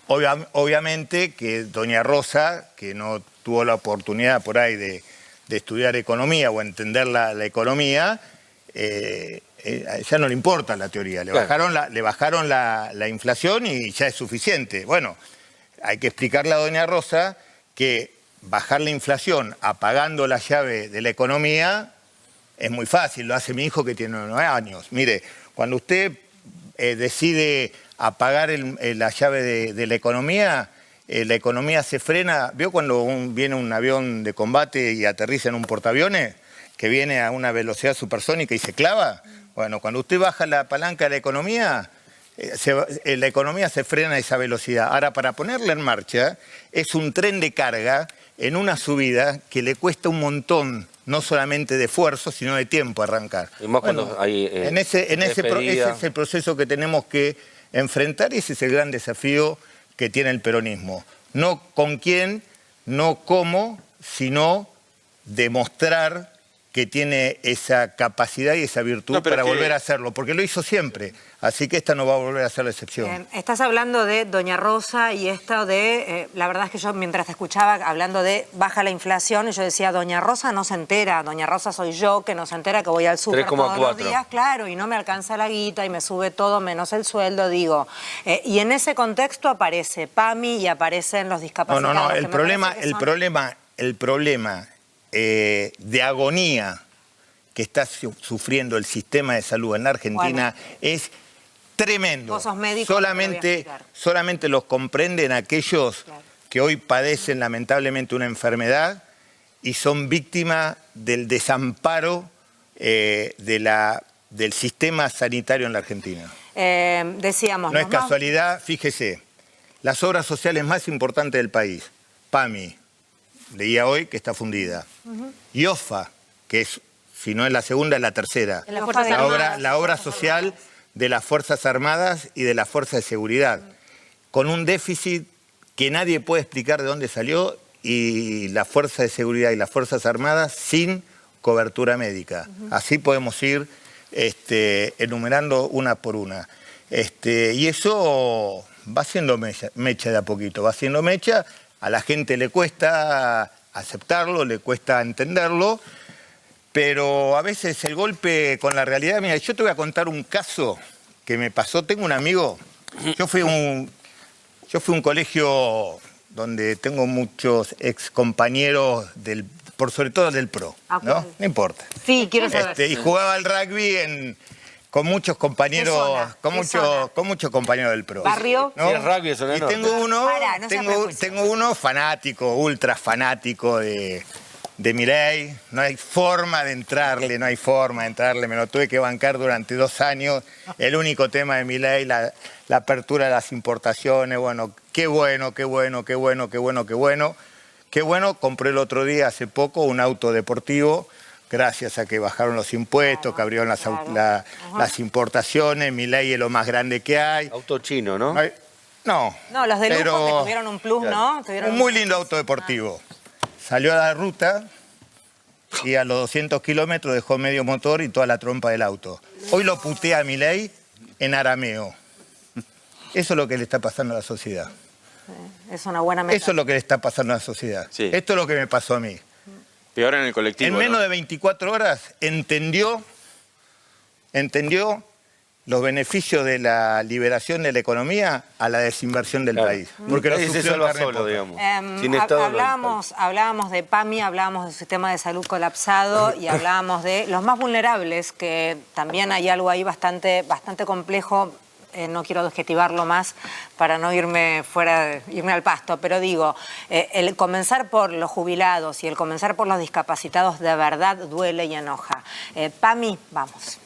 Obviamente que doña Rosa, que no tuvo la oportunidad por ahí de estudiar economía o entender la economía, ya no le importa la teoría, le bajaron la inflación y ya es suficiente. Bueno, hay que explicarle a doña Rosa que bajar la inflación apagando la llave de la economía es muy fácil, lo hace mi hijo que tiene 9 años. Mire, cuando usted decide apagar la llave de la economía, la economía se frena. ¿Vio cuando viene un avión de combate y aterriza en un portaaviones? Que viene a una velocidad supersónica y se clava. Bueno, cuando usted baja la palanca de la economía se frena a esa velocidad. Ahora, para ponerla en marcha, es un tren de carga en una subida que le cuesta un montón, no solamente de esfuerzo, sino de tiempo arrancar. Y más cuando hay, ese es el proceso que tenemos que enfrentar y ese es el gran desafío que tiene el peronismo. No con quién, no cómo, sino demostrar que tiene esa capacidad y esa virtud para volver a hacerlo, porque lo hizo siempre, así que esta no va a volver a ser la excepción. Estás hablando de Doña Rosa y esto de, la verdad es que yo mientras te escuchaba hablando de baja la inflación, y yo decía, Doña Rosa no se entera, Doña Rosa soy yo que no se entera que voy al súper todos los días, claro, y no me alcanza la guita y me sube todo menos el sueldo, digo. Y en ese contexto aparece PAMI y aparecen los discapacitados. No, el problema de agonía que está sufriendo el sistema de salud en la Argentina es tremendo. Vos sos médico, solamente los comprenden aquellos que hoy padecen lamentablemente una enfermedad y son víctimas del desamparo del sistema sanitario en la Argentina. Decíamos... No es casualidad, fíjese, las obras sociales más importantes del país, PAMI, leía hoy que está fundida. Y OFA, que es, si no es la segunda, es la tercera. La obra social de las Fuerzas Armadas y de las Fuerzas de Seguridad. Con un déficit que nadie puede explicar de dónde salió y las Fuerzas de Seguridad y las Fuerzas Armadas sin cobertura médica. Así podemos ir enumerando una por una. Y eso va haciendo mecha de a poquito, va haciendo mecha. A la gente le cuesta aceptarlo, le cuesta entenderlo, pero a veces el golpe con la realidad... Mira, yo te voy a contar un caso que me pasó. Tengo un amigo, yo fui a un colegio donde tengo muchos ex compañeros, sobre todo del PRO, ¿no? No importa. Sí, quiero saber. Y jugaba al rugby con muchos compañeros, con muchos compañeros del PRO. ¿Barrio? ¿No? Sí, el rugby es y tengo uno fanático, ultra fanático de Milei. No hay forma de entrarle, me lo tuve que bancar durante 2 años. El único tema de Milei, la apertura de las importaciones, bueno, qué bueno. Compré el otro día, hace poco, un auto deportivo, gracias a que bajaron los impuestos, que abrieron las importaciones. Milei es lo más grande que hay. Auto chino, ¿no? No, los de lujo que tuvieron un plus, ¿no? Un muy lindo auto deportivo. Salió a la ruta y a los 200 kilómetros dejó medio motor y toda la trompa del auto. Hoy lo putea a Milei en arameo. Eso es lo que le está pasando a la sociedad. Es una buena meta. Eso es lo que le está pasando a la sociedad. Sí. Esto es lo que me pasó a mí. Peor en el colectivo. En menos de 24 horas entendió los beneficios de la liberación de la economía a la desinversión del país. Porque lo sufrió el carne solo, digamos. Hablábamos de PAMI, hablábamos del sistema de salud colapsado y hablábamos de los más vulnerables, que también hay algo ahí bastante complejo. No quiero adjetivarlo más para no irme al pasto, pero digo, el comenzar por los jubilados y el comenzar por los discapacitados de verdad duele y enoja. PAMI, vamos.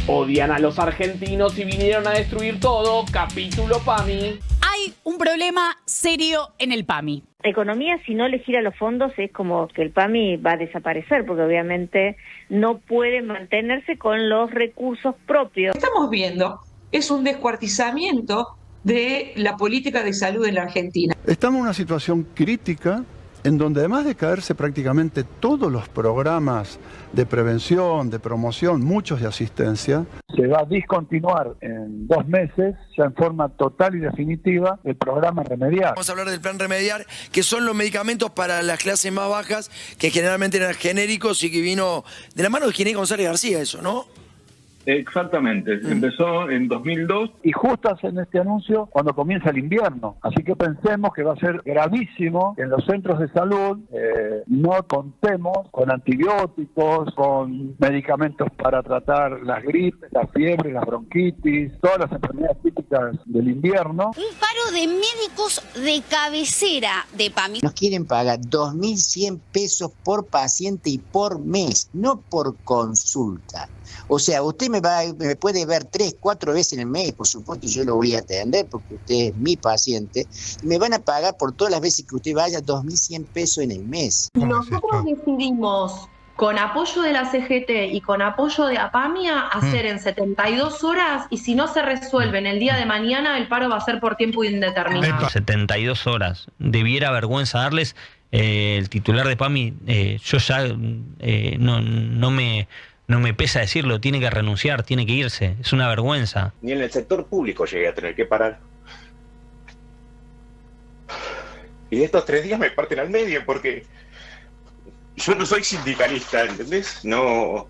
Odian a los argentinos y vinieron a destruir todo. Capítulo PAMI. Hay un problema serio en el PAMI. Economía, si no le gira los fondos, es como que el PAMI va a desaparecer, porque obviamente no puede mantenerse con los recursos propios. Lo que estamos viendo es un descuartizamiento de la política de salud en la Argentina. Estamos en una situación crítica en donde además de caerse prácticamente todos los programas de prevención, de promoción, muchos de asistencia, se va a discontinuar en 2 meses, ya en forma total y definitiva, el programa Remediar. Vamos a hablar del plan Remediar, que son los medicamentos para las clases más bajas, que generalmente eran genéricos y que vino de la mano de Ginés González García eso, ¿no? Exactamente, empezó en 2002. Y justo hacen este anuncio cuando comienza el invierno. Así que pensemos que va a ser gravísimo que en los centros de salud no contemos con antibióticos, con medicamentos para tratar las gripes, las fiebres, las bronquitis, todas las enfermedades típicas del invierno. Un paro de médicos de cabecera de PAMI. Nos quieren pagar 2.100 pesos por paciente y por mes, no por consulta. O sea, usted me puede ver 3, 4 veces en el mes, por supuesto yo lo voy a atender porque usted es mi paciente, y me van a pagar por todas las veces que usted vaya 2.100 pesos en el mes. Y nosotros decidimos, con apoyo de la CGT y con apoyo de APAMIA, hacer en 72 horas, y si no se resuelve en el día de mañana, el paro va a ser por tiempo indeterminado. 72 horas. Debiera vergüenza darles. El titular de PAMI, yo ya no me pesa decirlo, tiene que renunciar, tiene que irse, es una vergüenza. Ni en el sector público llegué a tener que parar. Y estos 3 días me parten al medio porque yo no soy sindicalista, ¿entendés? No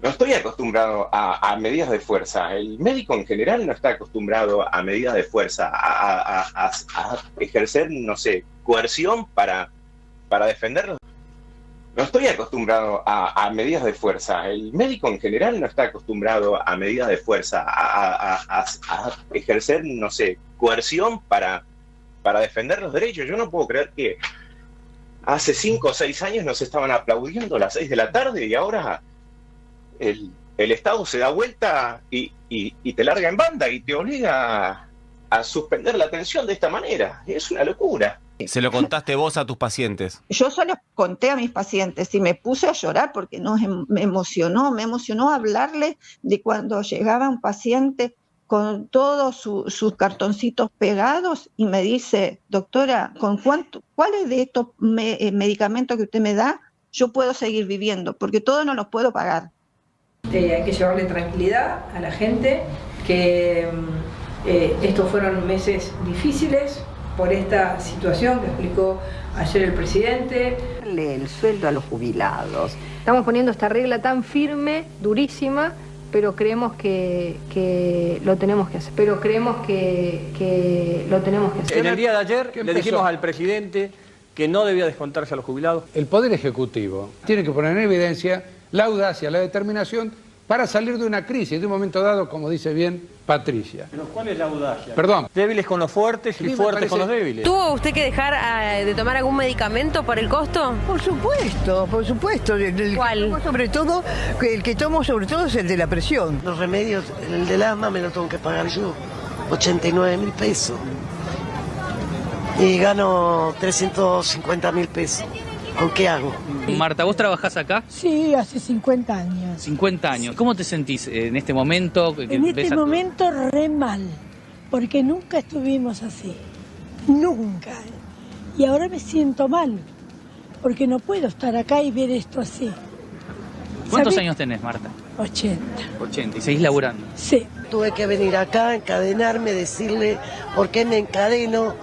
estoy acostumbrado a medidas de fuerza. El médico en general no está acostumbrado a medidas de fuerza, a ejercer, no sé, coerción para defenderlos. No estoy acostumbrado a medidas de fuerza. El médico en general no está acostumbrado a medidas de fuerza, a ejercer, no sé, coerción para defender los derechos. Yo no puedo creer que hace 5 o 6 años nos estaban aplaudiendo a las 6 de la tarde y ahora el Estado se da vuelta y te larga en banda y te obliga a suspender la atención de esta manera. Es una locura. ¿Se lo contaste vos a tus pacientes? Yo solo conté a mis pacientes y me puse a llorar porque me emocionó hablarle de cuando llegaba un paciente con todos sus cartoncitos pegados y me dice, doctora, ¿cuáles de estos medicamentos que usted me da yo puedo seguir viviendo? Porque todos no los puedo pagar. Hay que llevarle tranquilidad a la gente, que estos fueron meses difíciles por esta situación que explicó ayer el presidente. El sueldo a los jubilados. Estamos poniendo esta regla tan firme, durísima, pero creemos que lo tenemos que hacer. En el día de ayer le dijimos al presidente que no debía descontarse a los jubilados. El Poder Ejecutivo tiene que poner en evidencia la audacia, la determinación para salir de una crisis, de un momento dado, como dice bien Patricia. ¿Pero cuál es la audacia? Perdón. Débiles con los fuertes y fuertes con los débiles. ¿Tuvo usted que dejar de tomar algún medicamento por el costo? Por supuesto. ¿Cuál? Sobre todo, el que tomo sobre todo es el de la presión. Los remedios, el del asma me lo tengo que pagar yo, 89.000 pesos. Y gano 350.000 pesos. ¿Con qué hago? Marta, ¿vos trabajás acá? Sí, hace 50 años. 50 años. ¿Cómo te sentís en este momento? En este momento re mal, porque nunca estuvimos así. Nunca. Y ahora me siento mal, porque no puedo estar acá y ver esto así. ¿Cuántos años tenés, Marta? 80. 80. ¿Y seguís laburando? Sí. Tuve que venir acá, encadenarme, decirle por qué me encadeno,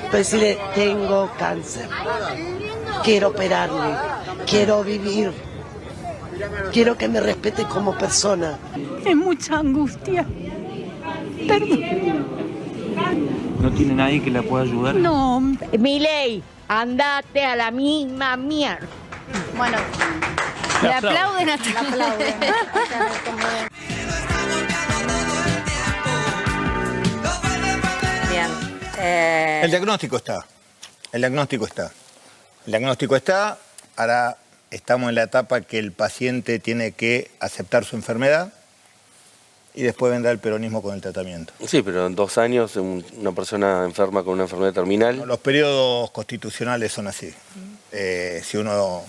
decirle tengo cáncer. Quiero operarme, quiero vivir, quiero que me respete como persona. Es mucha angustia. Perdón. ¿No tiene nadie que la pueda ayudar? No. Milei, andate a la misma mierda. Bueno, le aplauden hasta le aplauden. Bien. El diagnóstico está. Ahora estamos en la etapa que el paciente tiene que aceptar su enfermedad y después vendrá el peronismo con el tratamiento. Sí, pero en 2 años una persona enferma con una enfermedad terminal. No, los periodos constitucionales son así. Si uno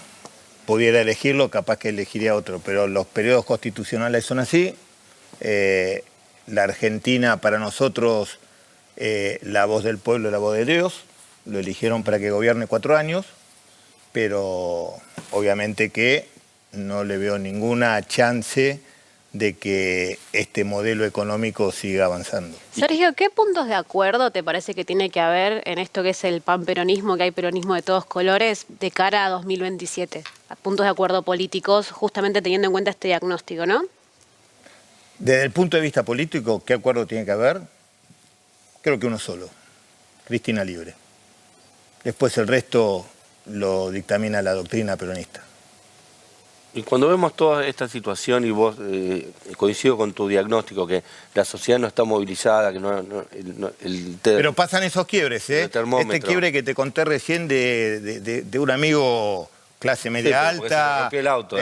pudiera elegirlo, capaz que elegiría otro, pero los periodos constitucionales son así. La Argentina, para nosotros, la voz del pueblo, la voz de Dios, lo eligieron para que gobierne 4 años. Pero obviamente que no le veo ninguna chance de que este modelo económico siga avanzando. Sergio, ¿qué puntos de acuerdo te parece que tiene que haber en esto que es el panperonismo, que hay peronismo de todos colores, de cara a 2027? Puntos de acuerdo políticos, justamente teniendo en cuenta este diagnóstico, ¿no? Desde el punto de vista político, ¿qué acuerdo tiene que haber? Creo que uno solo, Cristina libre. Después el resto lo dictamina la doctrina peronista. Y cuando vemos toda esta situación y vos coincido con tu diagnóstico, que la sociedad no está movilizada, que Pero pasan esos quiebres, ¿eh? Este quiebre que te conté recién de un amigo clase media alta. Se el auto,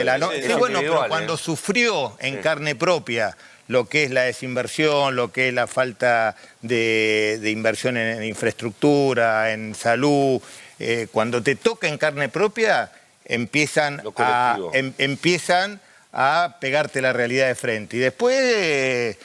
bueno, pero cuando sufrió en carne propia lo que es la desinversión, lo que es la falta de inversión en infraestructura, en salud, cuando te toca en carne propia, empiezan a pegarte la realidad de frente. Y después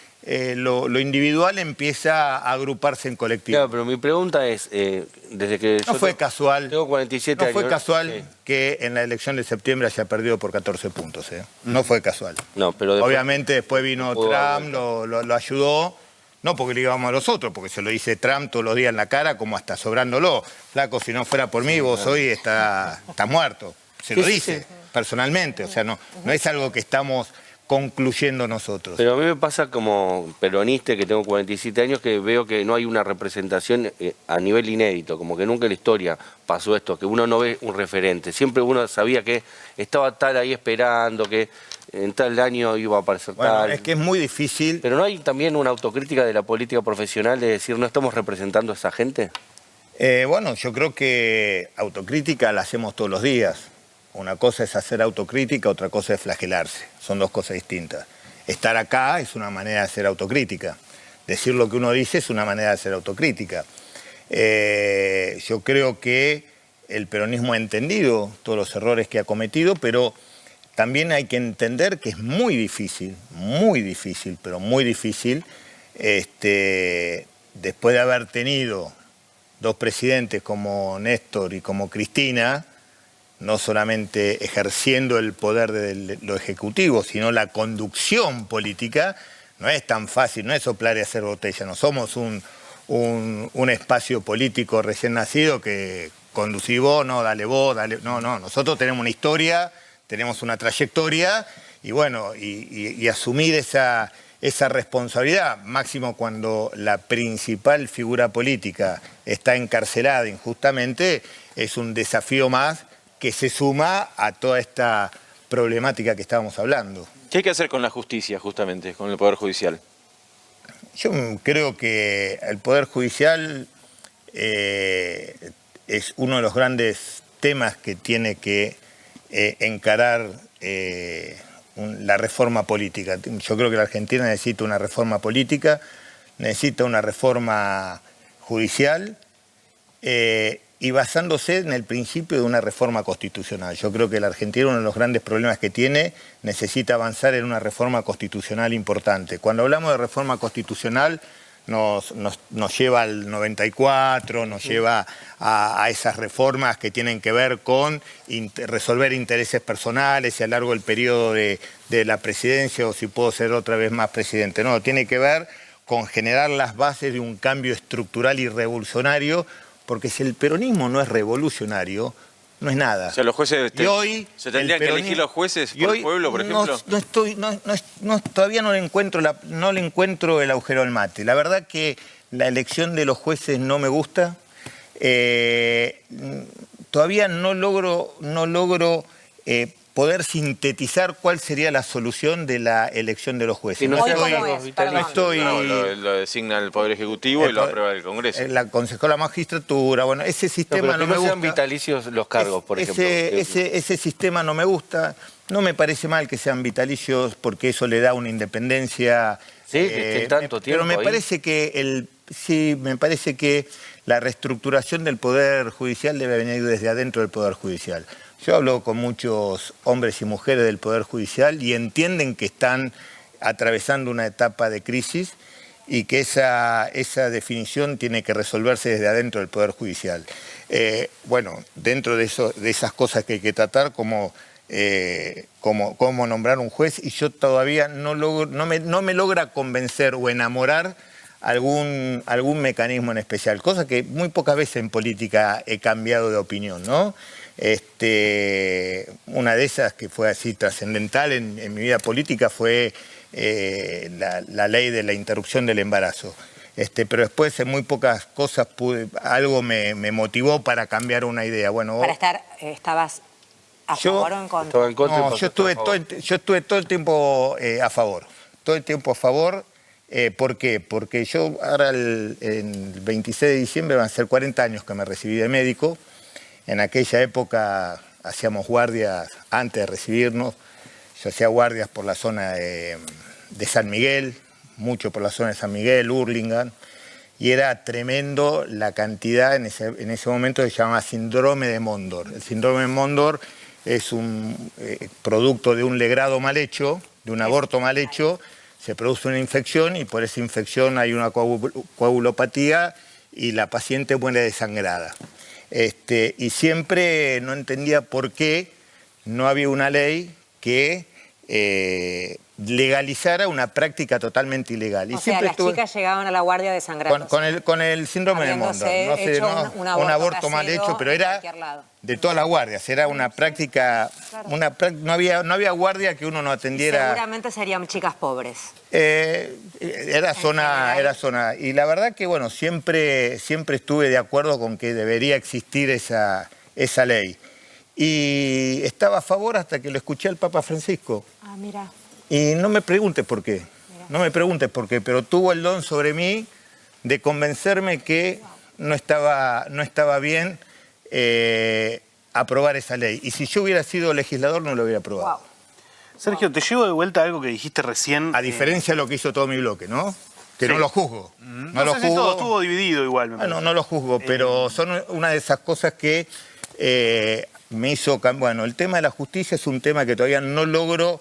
lo individual empieza a agruparse en colectivo. Claro, pero mi pregunta es, desde que no fue casual, tengo 47 años. No fue casual que en la elección de septiembre haya perdido por 14 puntos. No fue casual. No, pero después, obviamente después vino Trump, lo ayudó. No porque le íbamos a los otros, porque se lo dice Trump todos los días en la cara, como hasta sobrándolo. Flaco, si no fuera por mí, vos hoy está muerto. Se lo dice personalmente, o sea, no es algo que estamos concluyendo nosotros. Pero a mí me pasa como peronista, que tengo 47 años, que veo que no hay una representación a nivel inédito, como que nunca en la historia pasó esto, que uno no ve un referente. Siempre uno sabía que estaba tal ahí esperando, que en tal año iba a aparecer tal. Es que es muy difícil. Pero ¿no hay también una autocrítica de la política profesional de decir, no estamos representando a esa gente? Bueno, yo creo que autocrítica la hacemos todos los días. Una cosa es hacer autocrítica, otra cosa es flagelarse. Son dos cosas distintas. Estar acá es una manera de hacer autocrítica. Decir lo que uno dice es una manera de hacer autocrítica. Yo creo que el peronismo ha entendido todos los errores que ha cometido, pero también hay que entender que es muy difícil, pero muy difícil, después de haber tenido dos presidentes como Néstor y como Cristina, no solamente ejerciendo el poder de lo ejecutivo, sino la conducción política, no es tan fácil, no es soplar y hacer botella, no somos un espacio político recién nacido que conducís vos, no, dale vos, dale... No, nosotros tenemos una historia, tenemos una trayectoria, y bueno, y asumir esa responsabilidad, máximo cuando la principal figura política está encarcelada injustamente, es un desafío más que se suma a toda esta problemática que estábamos hablando. ¿Qué hay que hacer con la justicia, justamente, con el Poder Judicial? Yo creo que el Poder Judicial es uno de los grandes temas que tiene que encarar la reforma política. Yo creo que la Argentina necesita una reforma política, necesita una reforma judicial, y basándose en el principio de una reforma constitucional. Yo creo que la Argentina, uno de los grandes problemas que tiene, necesita avanzar en una reforma constitucional importante. Cuando hablamos de reforma constitucional, nos lleva al 94, nos lleva a esas reformas que tienen que ver con resolver intereses personales y a lo largo del periodo de la presidencia, o si puedo ser otra vez más presidente. No, tiene que ver con generar las bases de un cambio estructural y revolucionario, porque si el peronismo no es revolucionario, no es nada. O sea, los jueces se tendrían que elegir los jueces por el pueblo, por ejemplo. Todavía no le encuentro el agujero al mate. La verdad que la elección de los jueces no me gusta. Todavía no logro poder sintetizar cuál sería la solución de la elección de los jueces. Si no lo designa el Poder Ejecutivo y lo aprueba el Congreso. La consejó la magistratura, bueno, ese sistema no me gusta. Sean vitalicios los cargos, por ejemplo. Ese sistema no me gusta, no me parece mal que sean vitalicios porque eso le da una independencia. Sí, que estén tanto tiempo pero me parece que la reestructuración del Poder Judicial debe venir desde adentro del Poder Judicial. Yo hablo con muchos hombres y mujeres del Poder Judicial y entienden que están atravesando una etapa de crisis y que esa definición tiene que resolverse desde adentro del Poder Judicial. Bueno, dentro de esas cosas que hay que tratar, como nombrar un juez, y yo todavía no me logra convencer o enamorar algún mecanismo en especial, cosa que muy pocas veces en política he cambiado de opinión, ¿no? Una de esas que fue así trascendental en mi vida política fue la ley de la interrupción del embarazo. Pero después en muy pocas cosas algo me motivó para cambiar una idea. Bueno, ¿estabas a favor o en contra? Estaba en contra. No, yo estuve todo el tiempo a favor. Todo el tiempo a favor. ¿Por qué? Porque yo ahora el 26 de diciembre van a ser 40 años que me recibí de médico. En aquella época hacíamos guardias antes de recibirnos. Yo hacía guardias por la zona de San Miguel, mucho por la zona de San Miguel, Hurlingham, y era tremendo la cantidad, en ese momento se llamaba síndrome de Mondor. El síndrome de Mondor es un producto de un legrado mal hecho, de un aborto mal hecho, se produce una infección y por esa infección hay una coagulopatía y la paciente muere desangrada. Y siempre no entendía por qué no había una ley que legalizara una práctica totalmente ilegal. O sea, las chicas llegaban a la guardia desangradas. Con el síndrome de Mondor. Un aborto mal hecho, pero era de todas las guardias. Era una práctica, no había guardia que uno no atendiera. Seguramente serían chicas pobres. Era zona. Y la verdad que, bueno, siempre estuve de acuerdo con que debería existir esa ley. Y estaba a favor hasta que lo escuché al Papa Francisco. Ah, mira. Y no me preguntes por qué. No me preguntes por qué, pero tuvo el don sobre mí de convencerme que no estaba bien aprobar esa ley. Y si yo hubiera sido legislador, no lo hubiera aprobado. Wow. Sergio, te llevo de vuelta a algo que dijiste recién. A diferencia de lo que hizo todo mi bloque, ¿no? Que sí. No lo juzgo. No lo juzgo. Todo estuvo dividido igual. No lo juzgo, pero son una de esas cosas que me hizo... Bueno, el tema de la justicia es un tema que todavía no logro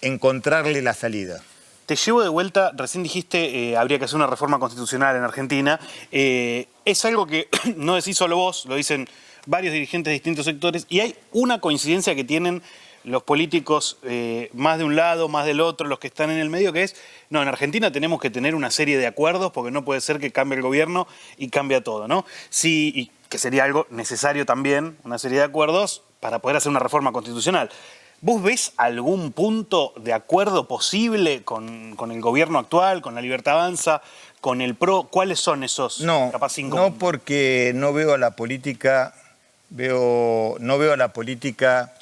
encontrarle la salida. Te llevo de vuelta, recién dijiste habría que hacer una reforma constitucional en Argentina. Es algo que no decís solo vos, lo dicen varios dirigentes de distintos sectores, y hay una coincidencia que tienen los políticos más de un lado, más del otro, los que están en el medio, que es, no, en Argentina tenemos que tener una serie de acuerdos porque no puede ser que cambie el gobierno y cambia todo, ¿no? Sí, y que sería algo necesario también, una serie de acuerdos para poder hacer una reforma constitucional. ¿Vos ves algún punto de acuerdo posible con el gobierno actual, con la Libertad Avanza, con el PRO? ¿Cuáles son esos capaz 5 puntos? No, porque no veo a la política, no veo a la política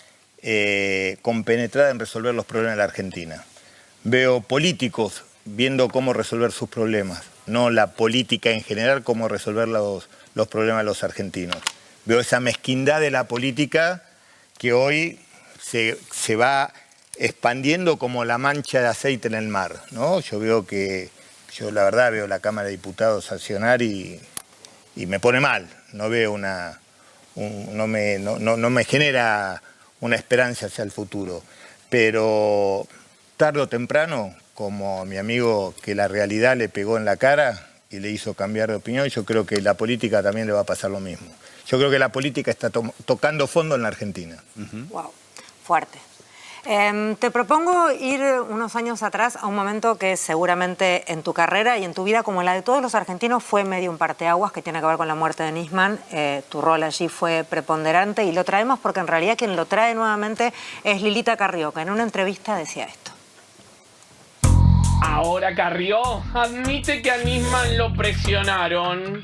compenetrada en resolver los problemas de la Argentina. Veo políticos viendo cómo resolver sus problemas, no la política en general, cómo resolver los problemas de los argentinos. Veo esa mezquindad de la política que hoy se va expandiendo como la mancha de aceite en el mar, ¿no? Yo la verdad veo la Cámara de Diputados accionar y me pone mal. No veo no me genera una esperanza hacia el futuro. Pero tarde o temprano, como a mi amigo que la realidad le pegó en la cara y le hizo cambiar de opinión, yo creo que la política también le va a pasar lo mismo. Yo creo que la política está tocando fondo en la Argentina. Wow. Fuerte. Te propongo ir unos años atrás a un momento que seguramente en tu carrera y en tu vida, como la de todos los argentinos, fue medio un parteaguas, que tiene que ver con la muerte de Nisman. Tu rol allí fue preponderante y lo traemos porque en realidad quien lo trae nuevamente es Lilita Carrió, que en una entrevista decía esto. Ahora Carrió admite que a Nisman lo presionaron.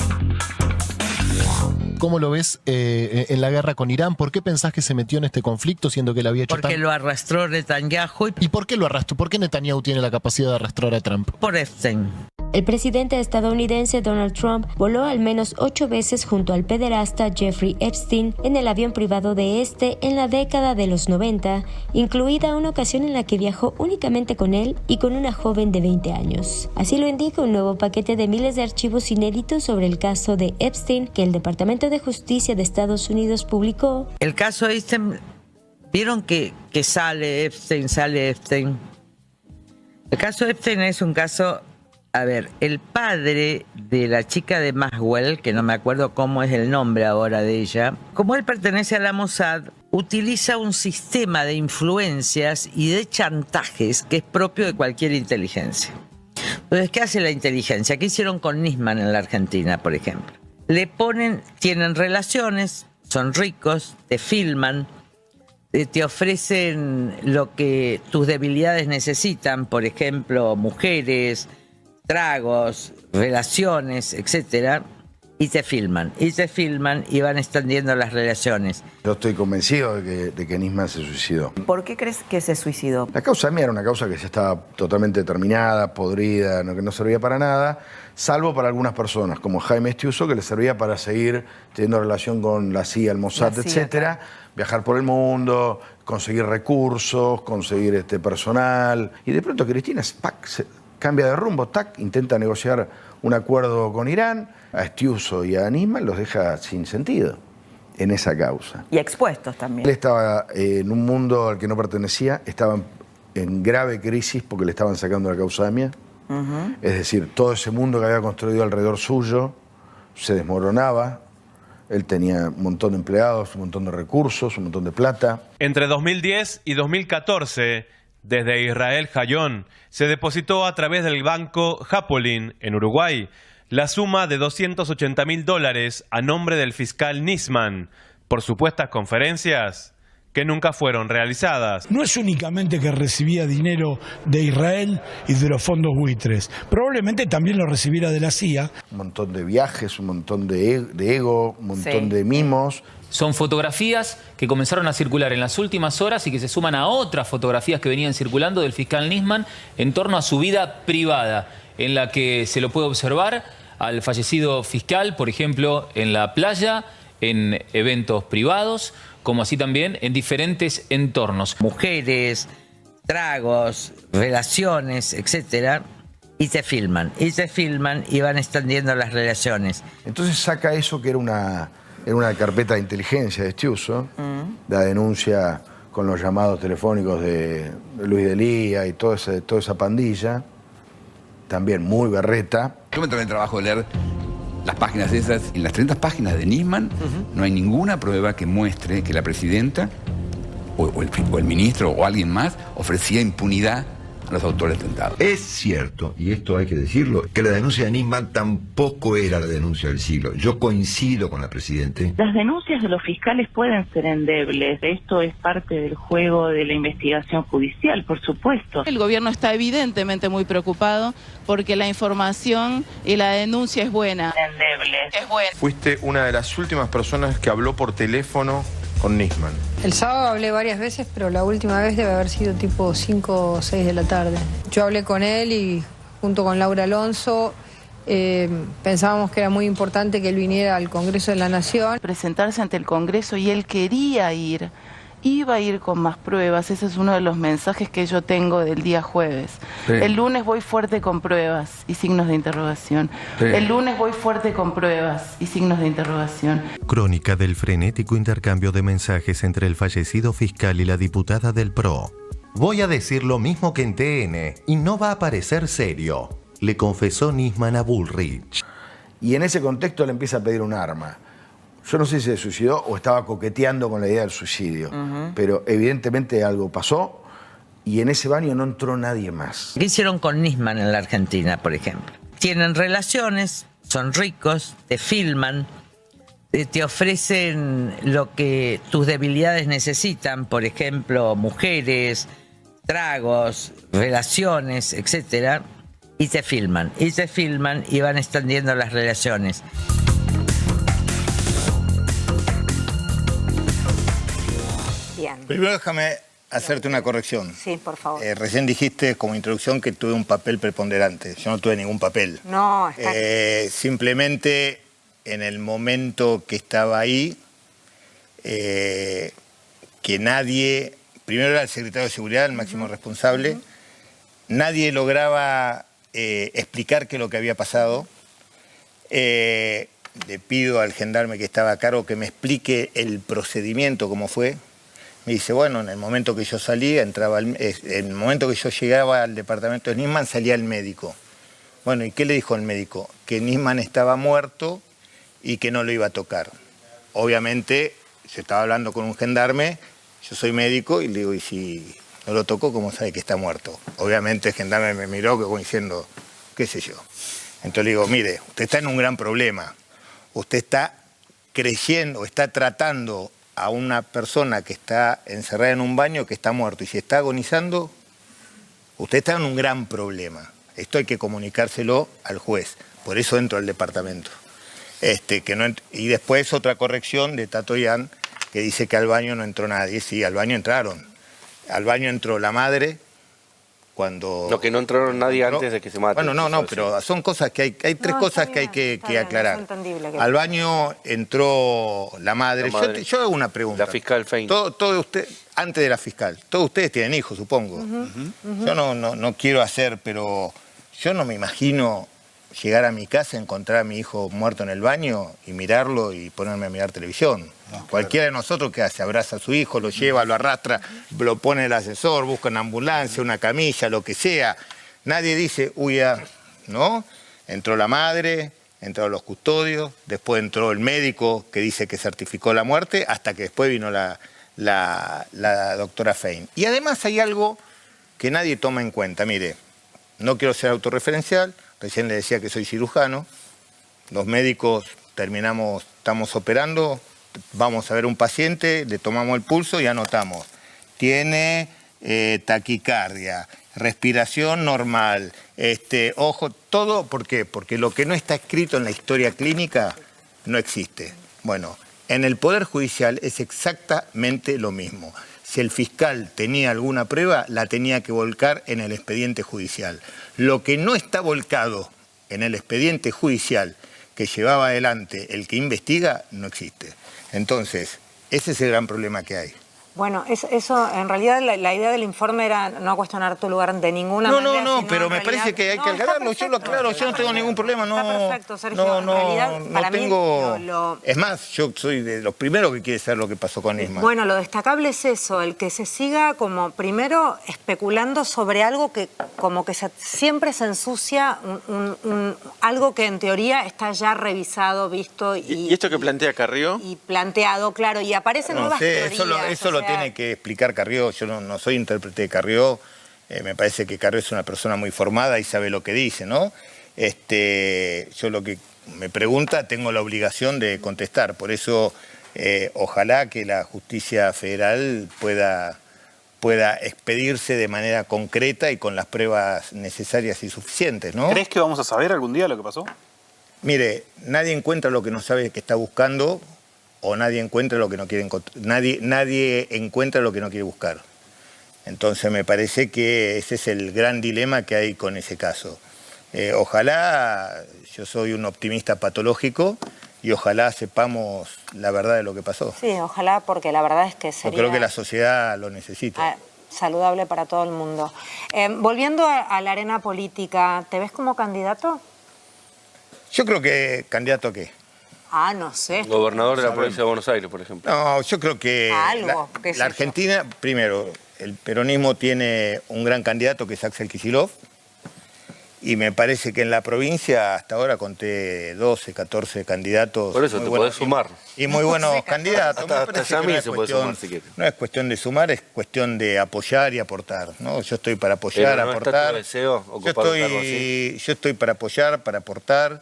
¿Cómo lo ves en la guerra con Irán? ¿Por qué pensás que se metió en este conflicto siendo que él había hecho Porque lo arrastró Netanyahu. ¿Y por qué lo arrastró? ¿Por qué Netanyahu tiene la capacidad de arrastrar a Trump? Por Epstein. El presidente estadounidense Donald Trump voló al menos 8 veces junto al pederasta Jeffrey Epstein en el avión privado de en la década de los 90, incluida una ocasión en la que viajó únicamente con él y con una joven de 20 años. Así lo indica un nuevo paquete de miles de archivos inéditos sobre el caso de Epstein que el Departamento de Justicia de Estados Unidos publicó. El caso Epstein, ¿vieron que sale Epstein? El caso Epstein es un caso... A ver, el padre de la chica de Maxwell, que no me acuerdo cómo es el nombre ahora de ella, como él pertenece a la Mossad, utiliza un sistema de influencias y de chantajes que es propio de cualquier inteligencia. Entonces, ¿qué hace la inteligencia? ¿Qué hicieron con Nisman en la Argentina, por ejemplo? Tienen relaciones, son ricos, te filman, te ofrecen lo que tus debilidades necesitan, por ejemplo, mujeres, tragos, relaciones, etcétera, y te filman y van extendiendo las relaciones. Yo estoy convencido de que Nisman se suicidó. ¿Por qué crees que se suicidó? La causa mía era una causa que ya estaba totalmente terminada, podrida, que no servía para nada, salvo para algunas personas, como Jaime Estiuso, que le servía para seguir teniendo relación con la CIA, el Mossad, etcétera, viajar por el mundo, conseguir recursos, conseguir personal. Y de pronto Cristina se cambia de rumbo, intenta negociar un acuerdo con Irán, a Estiuso y a Nisman los deja sin sentido en esa causa. Y expuestos también. Él estaba en un mundo al que no pertenecía, estaba en grave crisis porque le estaban sacando la causamia. Es decir, todo ese mundo que había construido alrededor suyo se desmoronaba. Él tenía un montón de empleados, un montón de recursos, un montón de plata. Entre 2010 y 2014, desde Israel Hayón, se depositó a través del banco Hapolim en Uruguay la suma de $280.000 a nombre del fiscal Nisman por supuestas conferencias que nunca fueron realizadas. No es únicamente que recibía dinero de Israel y de los fondos buitres, probablemente también lo recibiera de la CIA. Un montón de viajes, un montón de ego, un montón de mimos. Son fotografías que comenzaron a circular en las últimas horas y que se suman a otras fotografías que venían circulando del fiscal Nisman en torno a su vida privada, en la que se lo puede observar al fallecido fiscal, por ejemplo, en la playa, en eventos privados, como así también en diferentes entornos. Mujeres, tragos, relaciones, etcétera, y te filman y van extendiendo las relaciones. Entonces saca eso que era una carpeta de inteligencia de Estiuso, la denuncia con los llamados telefónicos de Luis Delía y toda esa pandilla, también muy berreta. Yo me tomé el trabajo de leer las páginas esas. En las 30 páginas de Nisman no hay ninguna prueba que muestre que la presidenta o el ministro o alguien más ofrecía impunidad a los autores del atentado. Es cierto, y esto hay que decirlo, que la denuncia de Nisman tampoco era la denuncia del siglo. Yo coincido con la Presidenta. Las denuncias de los fiscales pueden ser endebles. Esto es parte del juego de la investigación judicial, por supuesto. El gobierno está evidentemente muy preocupado porque la información y la denuncia es buena. Endeble. Es buena. Fuiste una de las últimas personas que habló por teléfono con Nisman. El sábado hablé varias veces, pero la última vez debe haber sido tipo 5 o 6 de la tarde. Yo hablé con él y junto con Laura Alonso pensábamos que era muy importante que él viniera al Congreso de la Nación. Presentarse ante el Congreso y él quería ir. Iba a ir con más pruebas, ese es uno de los mensajes que yo tengo del día jueves. Sí. El lunes voy fuerte con pruebas y signos de interrogación. Sí. El lunes voy fuerte con pruebas y signos de interrogación. Crónica del frenético intercambio de mensajes entre el fallecido fiscal y la diputada del PRO. Voy a decir lo mismo que en TN y no va a parecer serio, le confesó Nisman a Bullrich. Y en ese contexto le empieza a pedir un arma. Yo no sé si se suicidó o estaba coqueteando con la idea del suicidio, pero evidentemente algo pasó y en ese baño no entró nadie más. ¿Qué hicieron con Nisman en la Argentina, por ejemplo? Tienen relaciones, son ricos, te filman, te ofrecen lo que tus debilidades necesitan, por ejemplo, mujeres, tragos, relaciones, etcétera, y te filman y van extendiendo las relaciones. Primero déjame hacerte una corrección. Sí, por favor. Recién dijiste como introducción que tuve un papel preponderante. Yo no tuve ningún papel. No, está... simplemente en el momento que estaba ahí, que nadie, primero era el secretario de Seguridad, el máximo responsable, nadie lograba explicar qué es lo que había pasado. Le pido al gendarme que estaba a cargo que me explique el procedimiento, cómo fue. Me dice, bueno, en el momento que yo salí, en el momento que yo llegaba al departamento de Nisman, salía el médico. Bueno, ¿y qué le dijo el médico? Que Nisman estaba muerto y que no lo iba a tocar. Obviamente, yo estaba hablando con un gendarme, yo soy médico, y le digo, ¿y si no lo tocó, cómo sabe que está muerto? Obviamente el gendarme me miró como diciendo, qué sé yo. Entonces le digo, mire, usted está en un gran problema. Usted está creyendo, está tratando a una persona que está encerrada en un baño, que está muerto y se está agonizando, usted está en un gran problema. Esto hay que comunicárselo al juez. Por eso entro al departamento. Y después otra corrección de Tatoyán, que dice que al baño no entró nadie. Sí, al baño entraron. Al baño entró la madre cuando... No, que no entraron nadie antes de que se mate. Bueno, no, pero son cosas que hay tres cosas que hay que aclarar. Al baño entró la madre. Yo hago una pregunta. La fiscal Fein. Todo usted, antes de la fiscal, todos ustedes tienen hijos, supongo. Yo no quiero hacer, pero yo no me imagino llegar a mi casa, encontrar a mi hijo muerto en el baño y mirarlo y ponerme a mirar televisión. Cualquiera de nosotros que hace, abraza a su hijo, lo lleva, lo arrastra, lo pone en el ascensor, busca una ambulancia, una camilla, lo que sea. Nadie dice, uy, ¿no? Entró la madre, entraron los custodios, después entró el médico que dice que certificó la muerte, hasta que después vino la doctora Fein. Y además hay algo que nadie toma en cuenta. Mire, no quiero ser autorreferencial, recién le decía que soy cirujano, los médicos estamos operando, vamos a ver un paciente, le tomamos el pulso y anotamos. Tiene taquicardia, respiración normal, ojo, todo, ¿por qué? Porque lo que no está escrito en la historia clínica no existe. Bueno, en el Poder Judicial es exactamente lo mismo. Si el fiscal tenía alguna prueba, la tenía que volcar en el expediente judicial. Lo que no está volcado en el expediente judicial que llevaba adelante el que investiga, no existe. Entonces, ese es el gran problema que hay. Bueno, eso en realidad la idea del informe era no cuestionar tu lugar de ninguna manera. No, pero me parece que hay que aclararlo. Yo lo aclaro, yo no tengo ningún problema. Está perfecto, Sergio. En realidad, para tengo... mí Es más, yo soy de los primeros que quiere saber lo que pasó con Nisman. Bueno, lo destacable es eso, el que se siga como primero especulando sobre algo que como que siempre se ensucia, algo que en teoría está ya revisado, visto ¿Y esto que plantea Carrió? Y planteado, claro, y aparecen nuevas teorías. Eso lo tiene que explicar Carrió. Yo no soy intérprete de Carrió. Me parece que Carrió es una persona muy formada y sabe lo que dice, ¿no? Yo lo que me pregunta tengo la obligación de contestar. Por eso, ojalá que la justicia federal pueda expedirse de manera concreta y con las pruebas necesarias y suficientes, ¿no? ¿Crees que vamos a saber algún día lo que pasó? Mire, nadie encuentra lo que no sabe que está buscando, o nadie encuentra lo que no quiere encontrar. Nadie encuentra lo que no quiere buscar. Entonces me parece que ese es el gran dilema que hay con ese caso. Ojalá, yo soy un optimista patológico, y ojalá sepamos la verdad de lo que pasó. Sí, ojalá, porque la verdad es que sería... Yo creo que la sociedad lo necesita. Saludable para todo el mundo. Volviendo a la arena política, ¿te ves como candidato? Yo creo que... ¿Candidato a qué? No sé. Gobernador de la provincia de Buenos Aires, por ejemplo. No, yo creo que la Argentina, primero, el peronismo tiene un gran candidato que es Axel Kicillof, y me parece que en la provincia hasta ahora conté 12, 14 candidatos. Por eso te podés sumar. Y muy buenos candidatos. Hasta Yamil se puede sumar si quiere. No es cuestión de sumar, es cuestión de apoyar y aportar, ¿no? Yo estoy para apoyar, ¿no aportar. está tu deseo ocupar un cargo así? Yo estoy para apoyar, para aportar.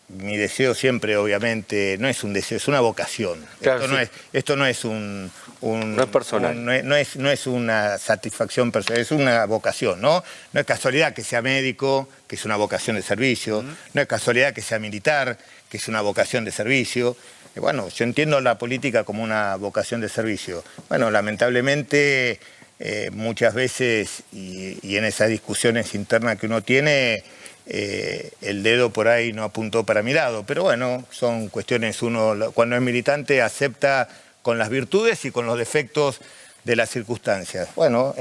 Mi deseo siempre, obviamente, no es un deseo, es una vocación. Claro, esto no es un no es personal. No es una satisfacción personal, es una vocación, ¿no? No es casualidad que sea médico, que es una vocación de servicio. No es casualidad que sea militar, que es una vocación de servicio. Bueno, yo entiendo la política como una vocación de servicio. Bueno, lamentablemente, muchas veces, y en esas discusiones internas que uno tiene, el dedo por ahí no apuntó para mi lado, pero bueno, son cuestiones, uno cuando es militante acepta con las virtudes y con los defectos de las circunstancias. Bueno,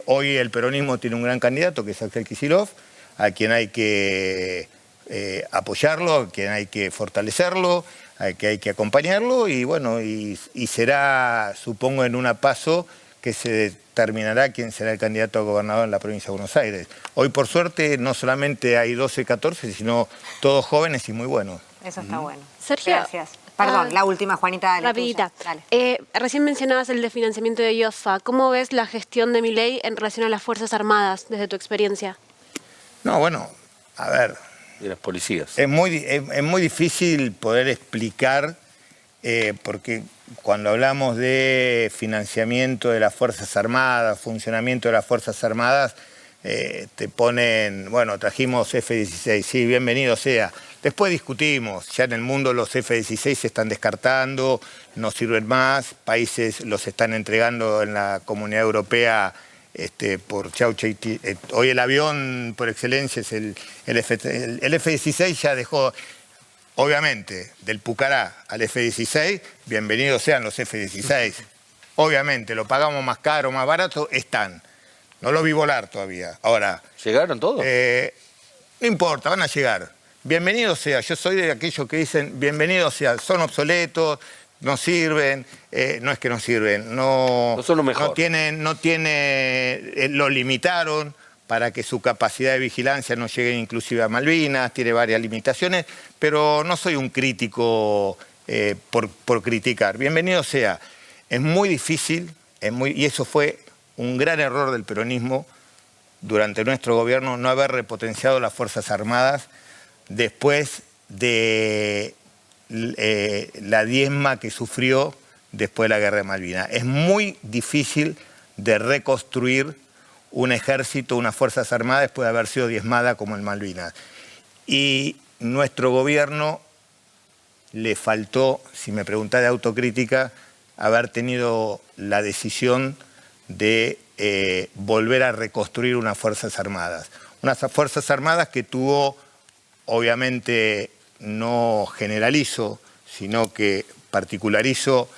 hoy el peronismo tiene un gran candidato que es Axel Kicillof, a quien hay que apoyarlo, a quien hay que fortalecerlo, a quien hay que acompañarlo, y bueno, y será, supongo, en una PASO que se determinará quién será el candidato a gobernador en la provincia de Buenos Aires. Hoy, por suerte, no solamente hay 12, 14, sino todos jóvenes y muy buenos. Eso está bueno. Sergio. Gracias. Perdón, la última, Juanita. Dale, rapidita. Dale. Recién mencionabas el de financiamiento de IOSFA. ¿Cómo ves la gestión de Milei en relación a las Fuerzas Armadas, desde tu experiencia? No, bueno, a ver, las policías. Es muy difícil poder explicar, porque cuando hablamos de financiamiento de las Fuerzas Armadas, funcionamiento de las Fuerzas Armadas, te ponen, bueno, trajimos F-16, sí, bienvenido sea. Después discutimos, ya en el mundo los F-16 se están descartando, no sirven más, países los están entregando en la Comunidad Europea por chaucha. Hoy el avión por excelencia es el F-16, ya dejó, obviamente, del Pucará al F-16, bienvenidos sean los F-16. Obviamente, lo pagamos más caro, más barato, están. No lo vi volar todavía. Ahora, ¿llegaron todos? No importa, van a llegar. Bienvenido sea. Yo soy de aquellos que dicen, bienvenido sea. Son obsoletos, no sirven. No es que no sirven. No son lo mejor. Lo limitaron para que su capacidad de vigilancia no llegue inclusive a Malvinas. Tiene varias limitaciones, pero no soy un crítico por criticar. Bienvenido sea. Es muy difícil, y eso fue un gran error del peronismo durante nuestro gobierno, no haber repotenciado las Fuerzas Armadas después de la diezma que sufrió después de la Guerra de Malvinas. Es muy difícil de reconstruir un ejército, unas Fuerzas Armadas después de haber sido diezmada como en Malvinas. Y nuestro gobierno le faltó, si me preguntás de autocrítica, haber tenido la decisión de volver a reconstruir unas Fuerzas Armadas. Unas Fuerzas Armadas que tuvo, obviamente, no generalizo, sino que particularizo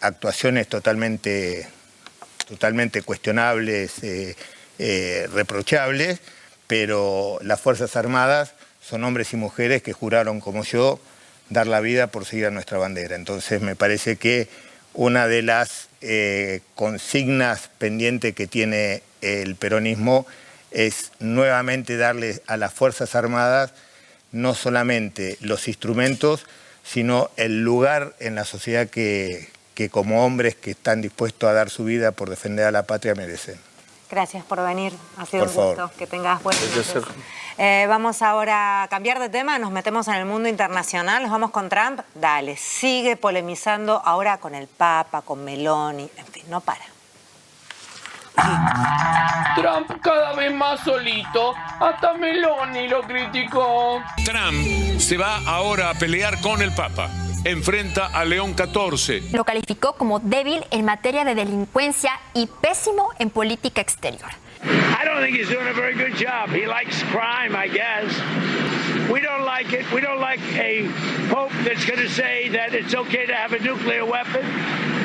actuaciones totalmente cuestionables, reprochables, pero las Fuerzas Armadas son hombres y mujeres que juraron, como yo, dar la vida por seguir a nuestra bandera. Entonces me parece que una de las consignas pendientes que tiene el peronismo es nuevamente darle a las Fuerzas Armadas no solamente los instrumentos, sino el lugar en la sociedad que como hombres que están dispuestos a dar su vida por defender a la patria merecen. Gracias por venir, ha sido un gusto. Favor. Que tengas buenas noches. Vamos ahora a cambiar de tema, nos metemos en el mundo internacional, nos vamos con Trump. Dale, sigue polemizando ahora con el Papa, con Meloni, en fin, no para. Trump cada vez más solito, hasta Meloni lo criticó. Trump se va ahora a pelear con el Papa. Enfrenta a León XIV. Lo calificó como débil en materia de delincuencia y pésimo en política exterior. I don't think he's doing a very good job. He likes crime, I guess. We don't like it. We don't like a pope that's going to say that it's okay to have a nuclear weapon.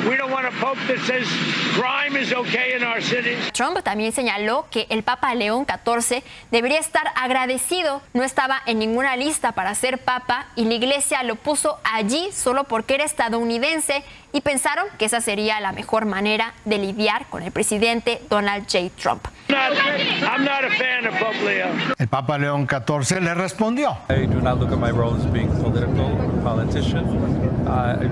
We don't want a pope that says crime is okay in our cities. Trump también señaló que el Papa León XIV debería estar agradecido. No estaba en ninguna lista para ser papa y la iglesia lo puso allí solo porque era estadounidense y pensaron que esa sería la mejor manera de lidiar con el presidente Donald J. Trump. I'm not a fan of Pope Leo. El Papa León XIV le respondió. I do not look at my role as being political, a politician. I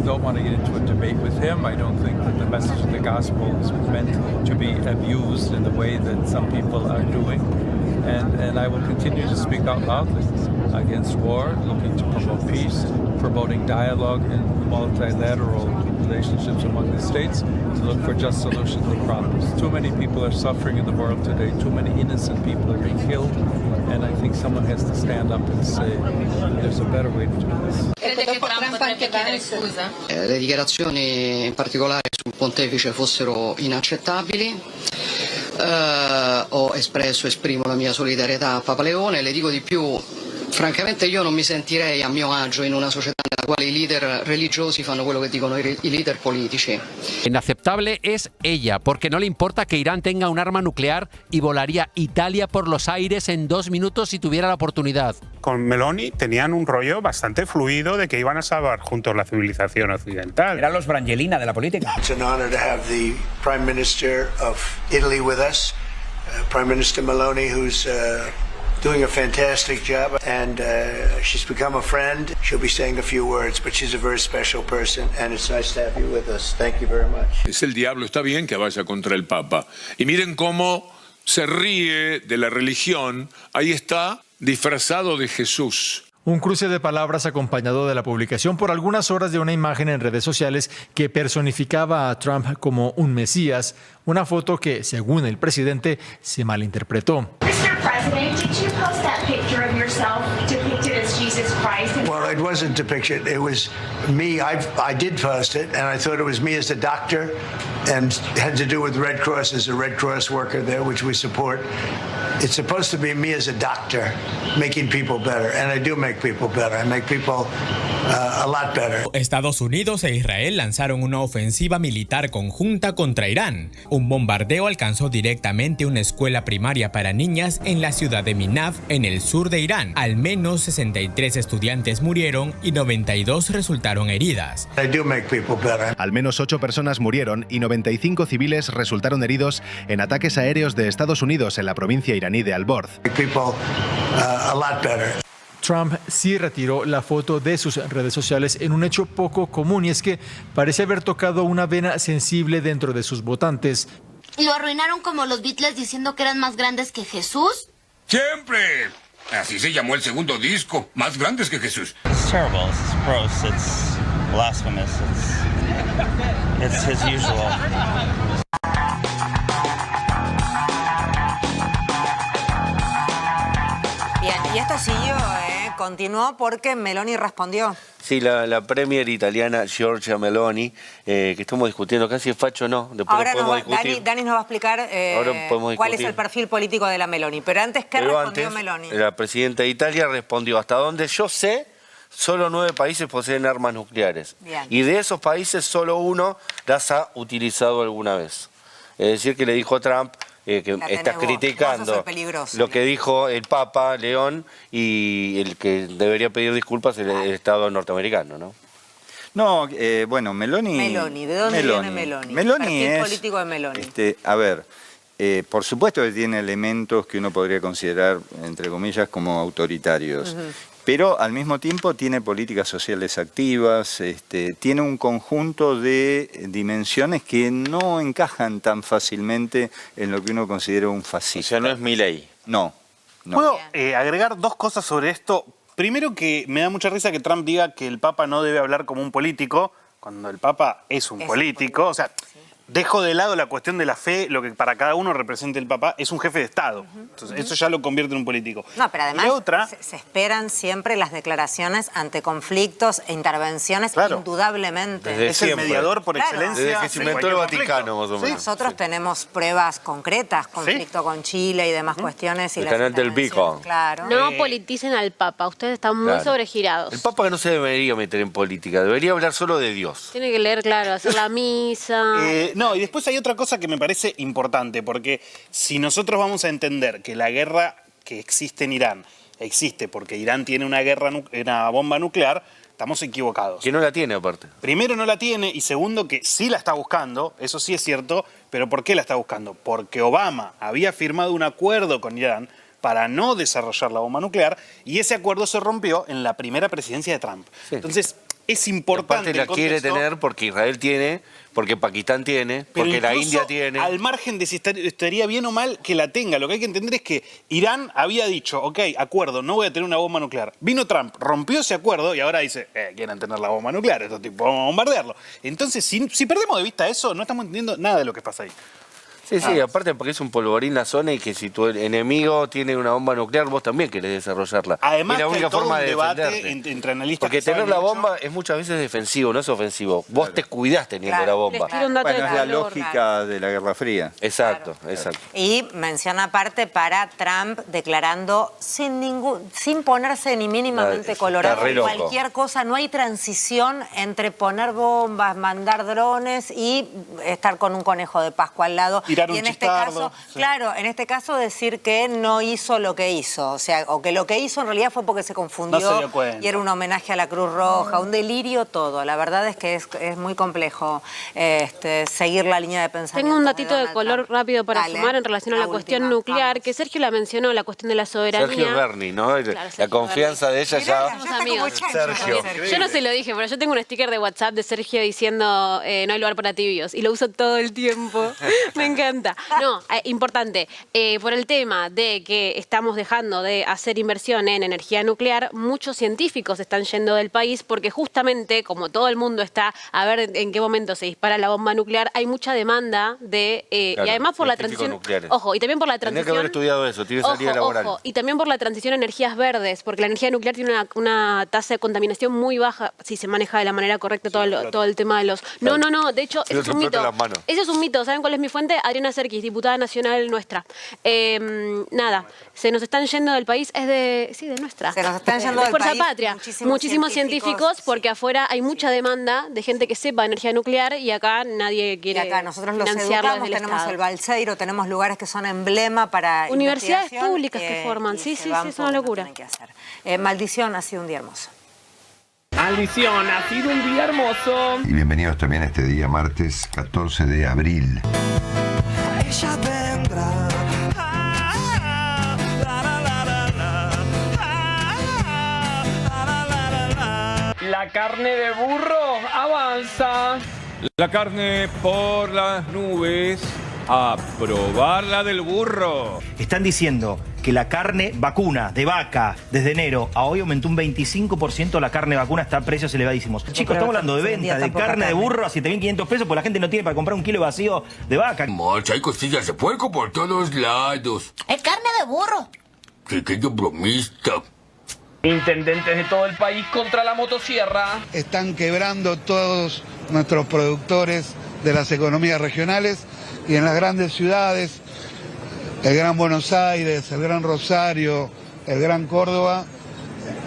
don't want to get into a debate with him. I don't think that the message of the gospel is meant to be abused in the way that some people are doing. And I will continue to speak out loudly against war, looking to promote peace, promoting dialogue and multilateral relationships among the states, to look for just solutions to problems. Too many people are suffering in the world today. Too many innocent people are being killed. And I think someone has to stand up and say, there's a better way to do this. Le dichiarazioni in particolare sul pontefice fossero inaccettabili. Esprimo la mia solidarietà a Papa Leone. Le dico di più, francamente io non mi sentirei a mio agio in una società nella quale i leader religiosi fanno quello che dicono i leader politici. Inaceptable es ella, porque no le importa que Irán tenga un arma nuclear y volaría Italia por los aires en 2 minutos si tuviera la oportunidad. Con Meloni tenían un rollo bastante fluido de que iban a salvar juntos la civilización occidental. Eran los Brangelina de la política. It's an honor to have the Prime Minister of Italy with us, Prime Minister Meloni, who's doing a fantastic job, and she's become a friend. She'll be saying a few words, but she's a very special person, and it's nice to have you with us. Thank you very much. Es el diablo, está bien que vaya contra el Papa. Y miren cómo se ríe de la religión. Ahí está disfrazado de Jesús. Un cruce de palabras acompañado de la publicación por algunas horas de una imagen en redes sociales que personificaba a Trump como un mesías, una foto que, según el presidente, se malinterpretó. Well, it wasn't depicted. It was me. I did post it, and I thought it was me as a doctor, and had to do with Red Cross as a Red Cross worker there, which we support. It's supposed to be me as a doctor making people better, and I do make people better. I make people a lot better. Estados Unidos e Israel lanzaron una ofensiva militar conjunta contra Irán. Un bombardeo alcanzó directamente una escuela primaria para niñas en la ciudad de Minaf, en el sur de Irán. Al menos 63 estudiantes murieron y 92 resultaron heridas. I do make people better. Al menos 8 personas murieron y 95 civiles resultaron heridos en ataques aéreos de Estados Unidos en la provincia iraní de Al-Borz. Trump sí retiró la foto de sus redes sociales en un hecho poco común, y es que parece haber tocado una vena sensible dentro de sus votantes. ¿Lo arruinaron como los Beatles diciendo que eran más grandes que Jesús? ¡Siempre! Así se llamó el segundo disco, más grandes que Jesús. It's terrible, it's gross, it's blasphemous, it's his usual. Bien, y esto siguió, continuó porque Meloni respondió. Sí, la premier italiana Giorgia Meloni, que estamos discutiendo casi es facho o no. Después ahora podemos discutir. Dani nos va a explicar cuál es el perfil político de la Meloni. Pero antes, ¿qué respondió Meloni? La presidenta de Italia respondió: hasta donde yo sé, solo 9 países poseen armas nucleares. Bien. Y de esos países, solo uno las ha utilizado alguna vez. Es decir, que le dijo a Trump que estás criticando lo que dijo el Papa León, y el que debería pedir disculpas es el Estado norteamericano, ¿no? No, bueno, Meloni... Meloni, ¿de dónde viene Meloni? Meloni el perfil es... político de Meloni. A ver, por supuesto que tiene elementos que uno podría considerar, entre comillas, como autoritarios. Pero al mismo tiempo tiene políticas sociales activas, tiene un conjunto de dimensiones que no encajan tan fácilmente en lo que uno considera un fascista. O sea, no es Milei. No. ¿Puedo agregar 2 cosas sobre esto? Primero, que me da mucha risa que Trump diga que el Papa no debe hablar como un político, cuando el Papa es un político. O sea, dejo de lado la cuestión de la fe, lo que para cada uno representa el Papa, es un jefe de Estado. Entonces, eso ya lo convierte en un político. No, pero además se esperan siempre las declaraciones ante conflictos e intervenciones, indudablemente. Desde es siempre. El mediador por excelencia. Desde que se inventó el Vaticano, más o menos. Nosotros tenemos pruebas concretas, conflicto con Chile y demás cuestiones. Y el canal del Bico. Claro. No politicen al Papa, ustedes están muy sobregirados. El Papa no se debería meter en política, debería hablar solo de Dios. Tiene que leer, hacer la misa. No, y después hay otra cosa que me parece importante, porque si nosotros vamos a entender que la guerra que existe en Irán existe porque Irán tiene una bomba nuclear, estamos equivocados. Que no la tiene, aparte. Primero, no la tiene, y segundo, que sí la está buscando, eso sí es cierto, pero ¿por qué la está buscando? Porque Obama había firmado un acuerdo con Irán para no desarrollar la bomba nuclear, y ese acuerdo se rompió en la primera presidencia de Trump. Entonces, es importante. Aparte la quiere tener porque Israel tiene, porque Pakistán tiene, porque la India tiene. Al margen de si estaría bien o mal que la tenga, lo que hay que entender es que Irán había dicho, ok, acuerdo, no voy a tener una bomba nuclear. Vino Trump, rompió ese acuerdo y ahora dice, quieren tener la bomba nuclear, estos tipos, vamos a bombardearlo. Entonces, si perdemos de vista eso, no estamos entendiendo nada de lo que pasa ahí. Sí, aparte porque es un polvorín la zona, y que si tu enemigo tiene una bomba nuclear, vos también querés desarrollarla. Además, es la única forma de debate entre analistas. Porque tener la bomba es muchas veces defensivo, no es ofensivo. Vos te cuidás teniendo la bomba. Bueno, es la lógica de la Guerra Fría. Exacto. Y menciona aparte para Trump declarando sin ponerse ni mínimamente colorado, cualquier cosa, no hay transición entre poner bombas, mandar drones y estar con un conejo de Pascua al lado. Y en este caso, en este caso decir que no hizo lo que hizo, o sea, o que lo que hizo en realidad fue porque se confundió y era un homenaje a la Cruz Roja, un delirio todo. La verdad es que es muy complejo seguir la línea de pensamiento. Tengo un datito de color rápido para sumar en relación a la cuestión nuclear, que Sergio la mencionó, la cuestión de la soberanía. Sergio Berni, ¿no? La confianza de ella ya. Somos amigos. Sergio. Yo no se lo dije, pero yo tengo un sticker de WhatsApp de Sergio diciendo no hay lugar para tibios, y lo uso todo el tiempo. Me encanta. Argenta. No, importante. Por el tema de que estamos dejando de hacer inversión en energía nuclear, muchos científicos están yendo del país porque justamente, como todo el mundo está a ver en qué momento se dispara la bomba nuclear, hay mucha demanda de... Claro, y además por la transición... nucleares. Ojo, y también por la transición... Tendría que haber estudiado eso, tiene salida laboral. Ojo, y también por la transición a energías verdes, porque la energía nuclear tiene una tasa de contaminación muy baja si se maneja de la manera correcta todo el tema de los... No, de hecho, eso es un mito. Ese es un mito. ¿Saben cuál es mi fuente? Adriana Serkis, diputada nacional nuestra. Nada, se nos están yendo del país, es de... Sí, de nuestra. Se nos están yendo de del Fuerza país Patria. Muchísimos científicos, porque afuera hay mucha demanda de gente que sepa energía nuclear y acá nadie quiere Y acá nosotros los financiarlo educamos, desde el tenemos Estado. el Balseiro, tenemos lugares que son emblema para Universidades investigación, públicas que forman, sí, es una locura. Maldición, ha sido un día hermoso. Maldición, ha sido un día hermoso. Y bienvenidos también a este día, martes 14 de abril. Ella vendrá. La carne de burro avanza. La carne por las nubes, a probarla del burro. Están diciendo que la carne vacuna de vaca desde enero a hoy aumentó un 25%, la carne vacuna está a precios elevadísimos. Chicos, estamos hablando de venta de carne de burro a 7.500 pesos porque la gente no tiene para comprar un kilo vacío de vaca. Marcha, hay costillas de puerco por todos lados. Es carne de burro. Pequeño bromista. Intendentes de todo el país contra la motosierra. Están quebrando todos nuestros productores de las economías regionales y en las grandes ciudades, el Gran Buenos Aires, el Gran Rosario, el Gran Córdoba,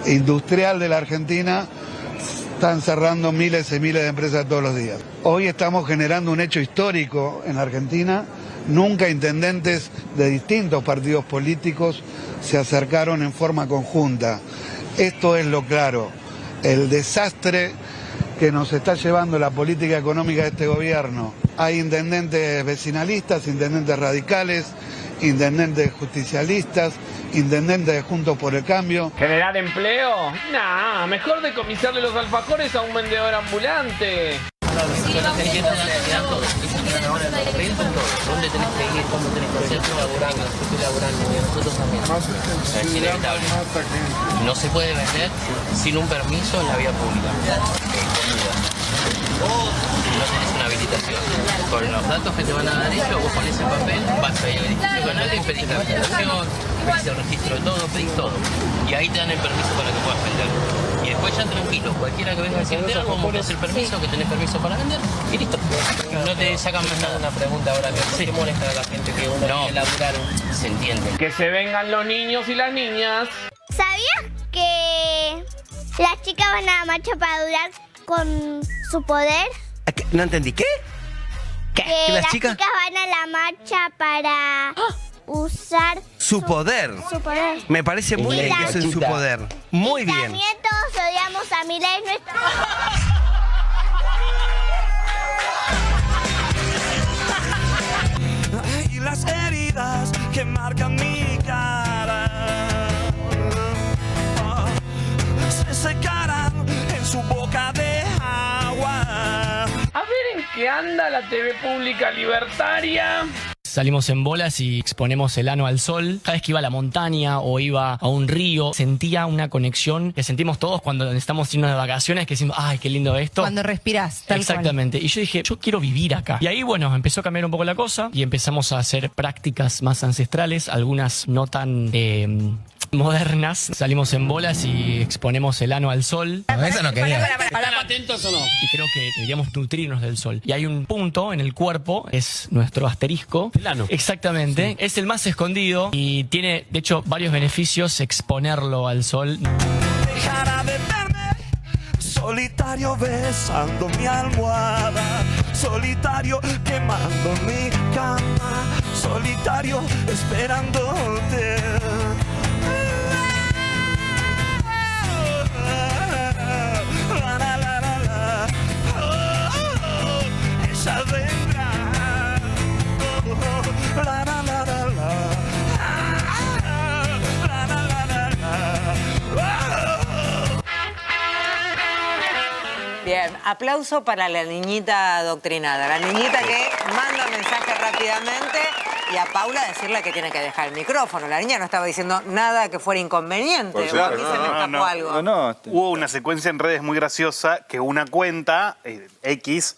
industrial de la Argentina, están cerrando miles y miles de empresas todos los días. Hoy estamos generando un hecho histórico en la Argentina. Nunca intendentes de distintos partidos políticos se acercaron en forma conjunta. Esto es lo claro, el desastre que nos está llevando la política económica de este gobierno. Hay intendentes vecinalistas, intendentes radicales, intendentes justicialistas, intendentes de Juntos por el Cambio. ¿Generar empleo? Nah, mejor decomisarle los alfajores a un vendedor ambulante. ¿Dónde tenés que ir? ¿Cómo tenés que hacer? Laburando, estoy laburando, nosotros también. Es inevitable. No se puede vender sin un permiso en la vía pública. No tenés una habilitación. Con los datos que te van a dar ellos, vos pones el papel, vas a ir al edificio canal y pedís la habilitación, pedís el registro de todo, pedís todo. Y ahí te dan el permiso para que puedas vender. Y después ya tranquilo, cualquiera que venga a vender, vos mostrás el permiso, que tenés permiso para vender, y listo. No te sacan más nada. Una pregunta ahora, ¿qué molesta a la gente que uno quiere laburar? Se entiende. Que se vengan los niños y las niñas. ¿Sabías que las chicas van a la marcha para durar con su poder? No entendí, ¿qué? Que las chicas van a la marcha para usar su poder. Su poder. Me parece muy bien que usen su poder. Muy bien. También todos odiamos a Milei. Y las heridas que marcan mi cara se secarán en su boca de agua. A ver en qué anda la TV pública libertaria. Salimos en bolas y exponemos el ano al sol. Cada vez que iba a la montaña o iba a un río, sentía una conexión que sentimos todos cuando estamos irnos de vacaciones, que decimos, ay, qué lindo esto. Cuando respirás, tal Exactamente. Y yo dije, yo quiero vivir acá. Y ahí, bueno, empezó a cambiar un poco la cosa y empezamos a hacer prácticas más ancestrales, algunas no tan modernas. Salimos en bolas y exponemos el ano al sol. Eso no quería. ¿Están atentos o no? Y creo que deberíamos nutrirnos del sol. Y hay un punto en el cuerpo, es nuestro asterisco. El ano. Exactamente. Sí. Es el más escondido y tiene, de hecho, varios beneficios exponerlo al sol. Dejará de verme solitario besando mi almohada, solitario quemando mi cama, solitario esperándote. Ella vendrá. Bien, aplauso para la niñita adoctrinada, la niñita que manda mensaje rápido. rápidamente y a Paula decirle que tiene que dejar el micrófono. La niña no estaba diciendo nada que fuera inconveniente. Por supuesto. Aquí se me escapó algo. Hubo una secuencia en redes muy graciosa que una cuenta, X,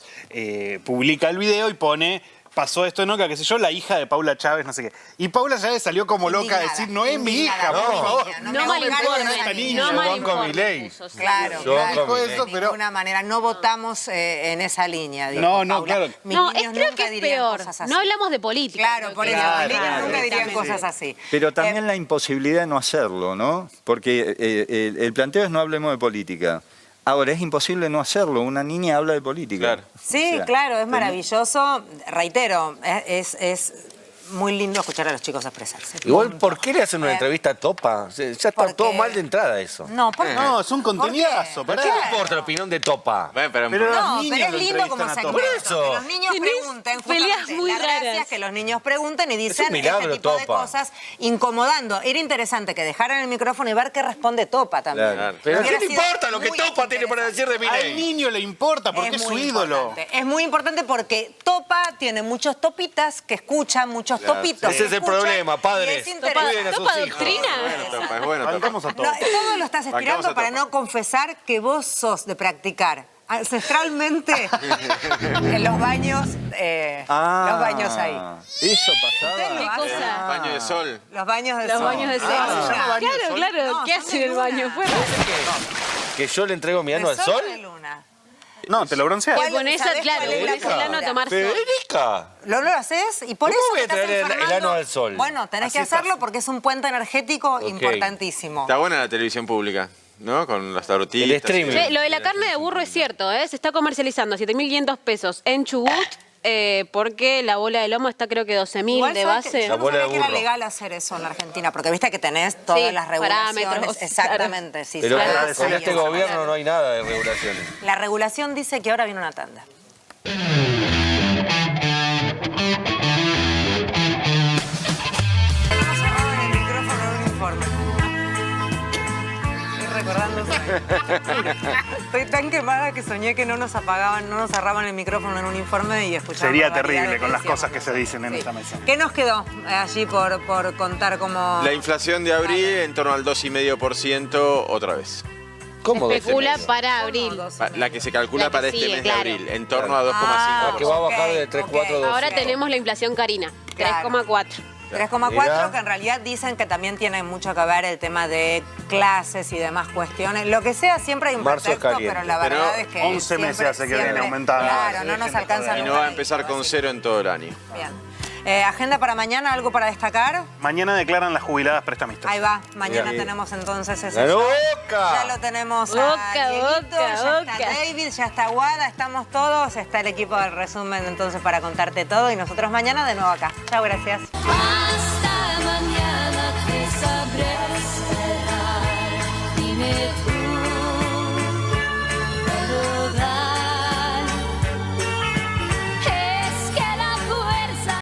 publica el video y pone... Pasó esto, ¿no? Que qué sé yo, la hija de Paula Chávez, no sé qué. Y Paula Chávez salió como loca a decir, no es mi hija, por favor. No mal informes. No mal informes. Claro, dijo eso, de pero... ninguna manera. No votamos en esa línea. Dijo No, Paula. claro. Mis No, niños creo nunca que es dirían peor. cosas así. No hablamos de política. Claro, por eso. Claro, Mis niños nunca dirían exactamente. cosas así. Pero también la imposibilidad de no hacerlo, ¿no? Porque el planteo es no hablemos de política. Ahora, es imposible no hacerlo. Una niña habla de política. Claro. Sí, claro, es maravilloso. Reitero, es muy lindo escuchar a los chicos expresarse. Igual, ¿por qué le hacen una entrevista a Topa? Ya está todo mal de entrada eso. No, No, es un contenidazo. ¿Por qué le importa la opinión de Topa? Pero No, pero es lindo como segmento. Por eso. Que los niños pregunten, peleas justamente, muy la gracia raras. es que los niños pregunten y dicen un milagro, este tipo de Topa. cosas, incomodando. Era interesante que dejaran el micrófono y ver qué responde Topa también. Claro. Pero Hubiera ¿qué le sido importa lo que muy Topa tiene para decir de Al Milei? niño le importa porque es su muy ídolo. importante. Es muy importante porque Topa tiene muchos topitas que escuchan, muchos topitos. Ese es el problema, padres. Y es interesante. Cuiden a sus ¿Topa hijos. doctrina? Topa, es bueno, Topa. Bancamos a todos. No, todo lo estás estirando Bancamos a para Topa. no confesar que vos sos de practicar ancestralmente en los baños, los baños ahí. Eso pasaba. ¿Qué cosa? Baño de sol. Los baños de Los sol. baños de sol. ¿se llama baño de Claro, sol? claro. No, ¿Qué son hace de en el baño? luna. Fuera. ¿Que yo le entrego mi ano ¿De al sol sol? o de luna? No, te lo bronceas. Te pones, ¿Sabés claro, cuál es la pones el ano a postura? tomar sol. ¡Federica! ¿Lo haces? Y por ¿Cómo eso voy a te estás traer el enfermando. ano al sol? Bueno, tenés que hacerlo porque es un puente energético importantísimo. Está buena la televisión pública, ¿no? Con las tarotitas. El streaming. Che, lo de la carne de burro es cierto, ¿eh? Se está comercializando a 7.500 pesos en Chubut porque la bola de lomo está creo que 12.000 Igual de sabés que base. yo no sabía que era legal hacer eso en la Argentina, porque viste que tenés todas Sí, las regulaciones. parámetros, Exactamente, sí. Pero claro, con este gobierno no hay nada de regulaciones. La regulación dice que ahora viene una tanda. Tenemos cerrado en el micrófono en un informe. Estoy recordando. Estoy tan quemada que soñé que no nos apagaban, no nos cerraban el micrófono en un informe y escuchaba. Sería terrible con las cosas que se dicen en esta mesa. ¿Qué nos quedó allí por contar como... La inflación de abril en torno al 2,5% otra vez. ¿Cómo? Especula para abril. La que se calcula La que para este sigue, mes claro. de abril, en torno a 2,5%. Que va a bajar de 3,4 a Ahora tenemos la inflación carina, 3,4. 3,4, Mirá. que en realidad dicen que también tiene mucho que ver el tema de clases y demás cuestiones. Lo que sea, siempre hay un Marzo es pretexto, caliente. pero la verdad es que 11 meses siempre- hace que viene siempre- aumentando. Claro, no nos alcanza Y no nunca va a ni- empezar con cero en todo el año. Bien. Agenda para mañana, ¿algo para destacar? Mañana declaran las jubiladas prestamistas. Ahí va, mañana Bien. tenemos entonces ese ¡La show. Boca! Ya lo tenemos a Boca, Dieguito, Boca, ya está Boca. David, ya está Guada, estamos todos, está el equipo del resumen entonces para contarte todo y nosotros mañana de nuevo acá. Chao, gracias. Hasta mañana que sabré esperar. Dime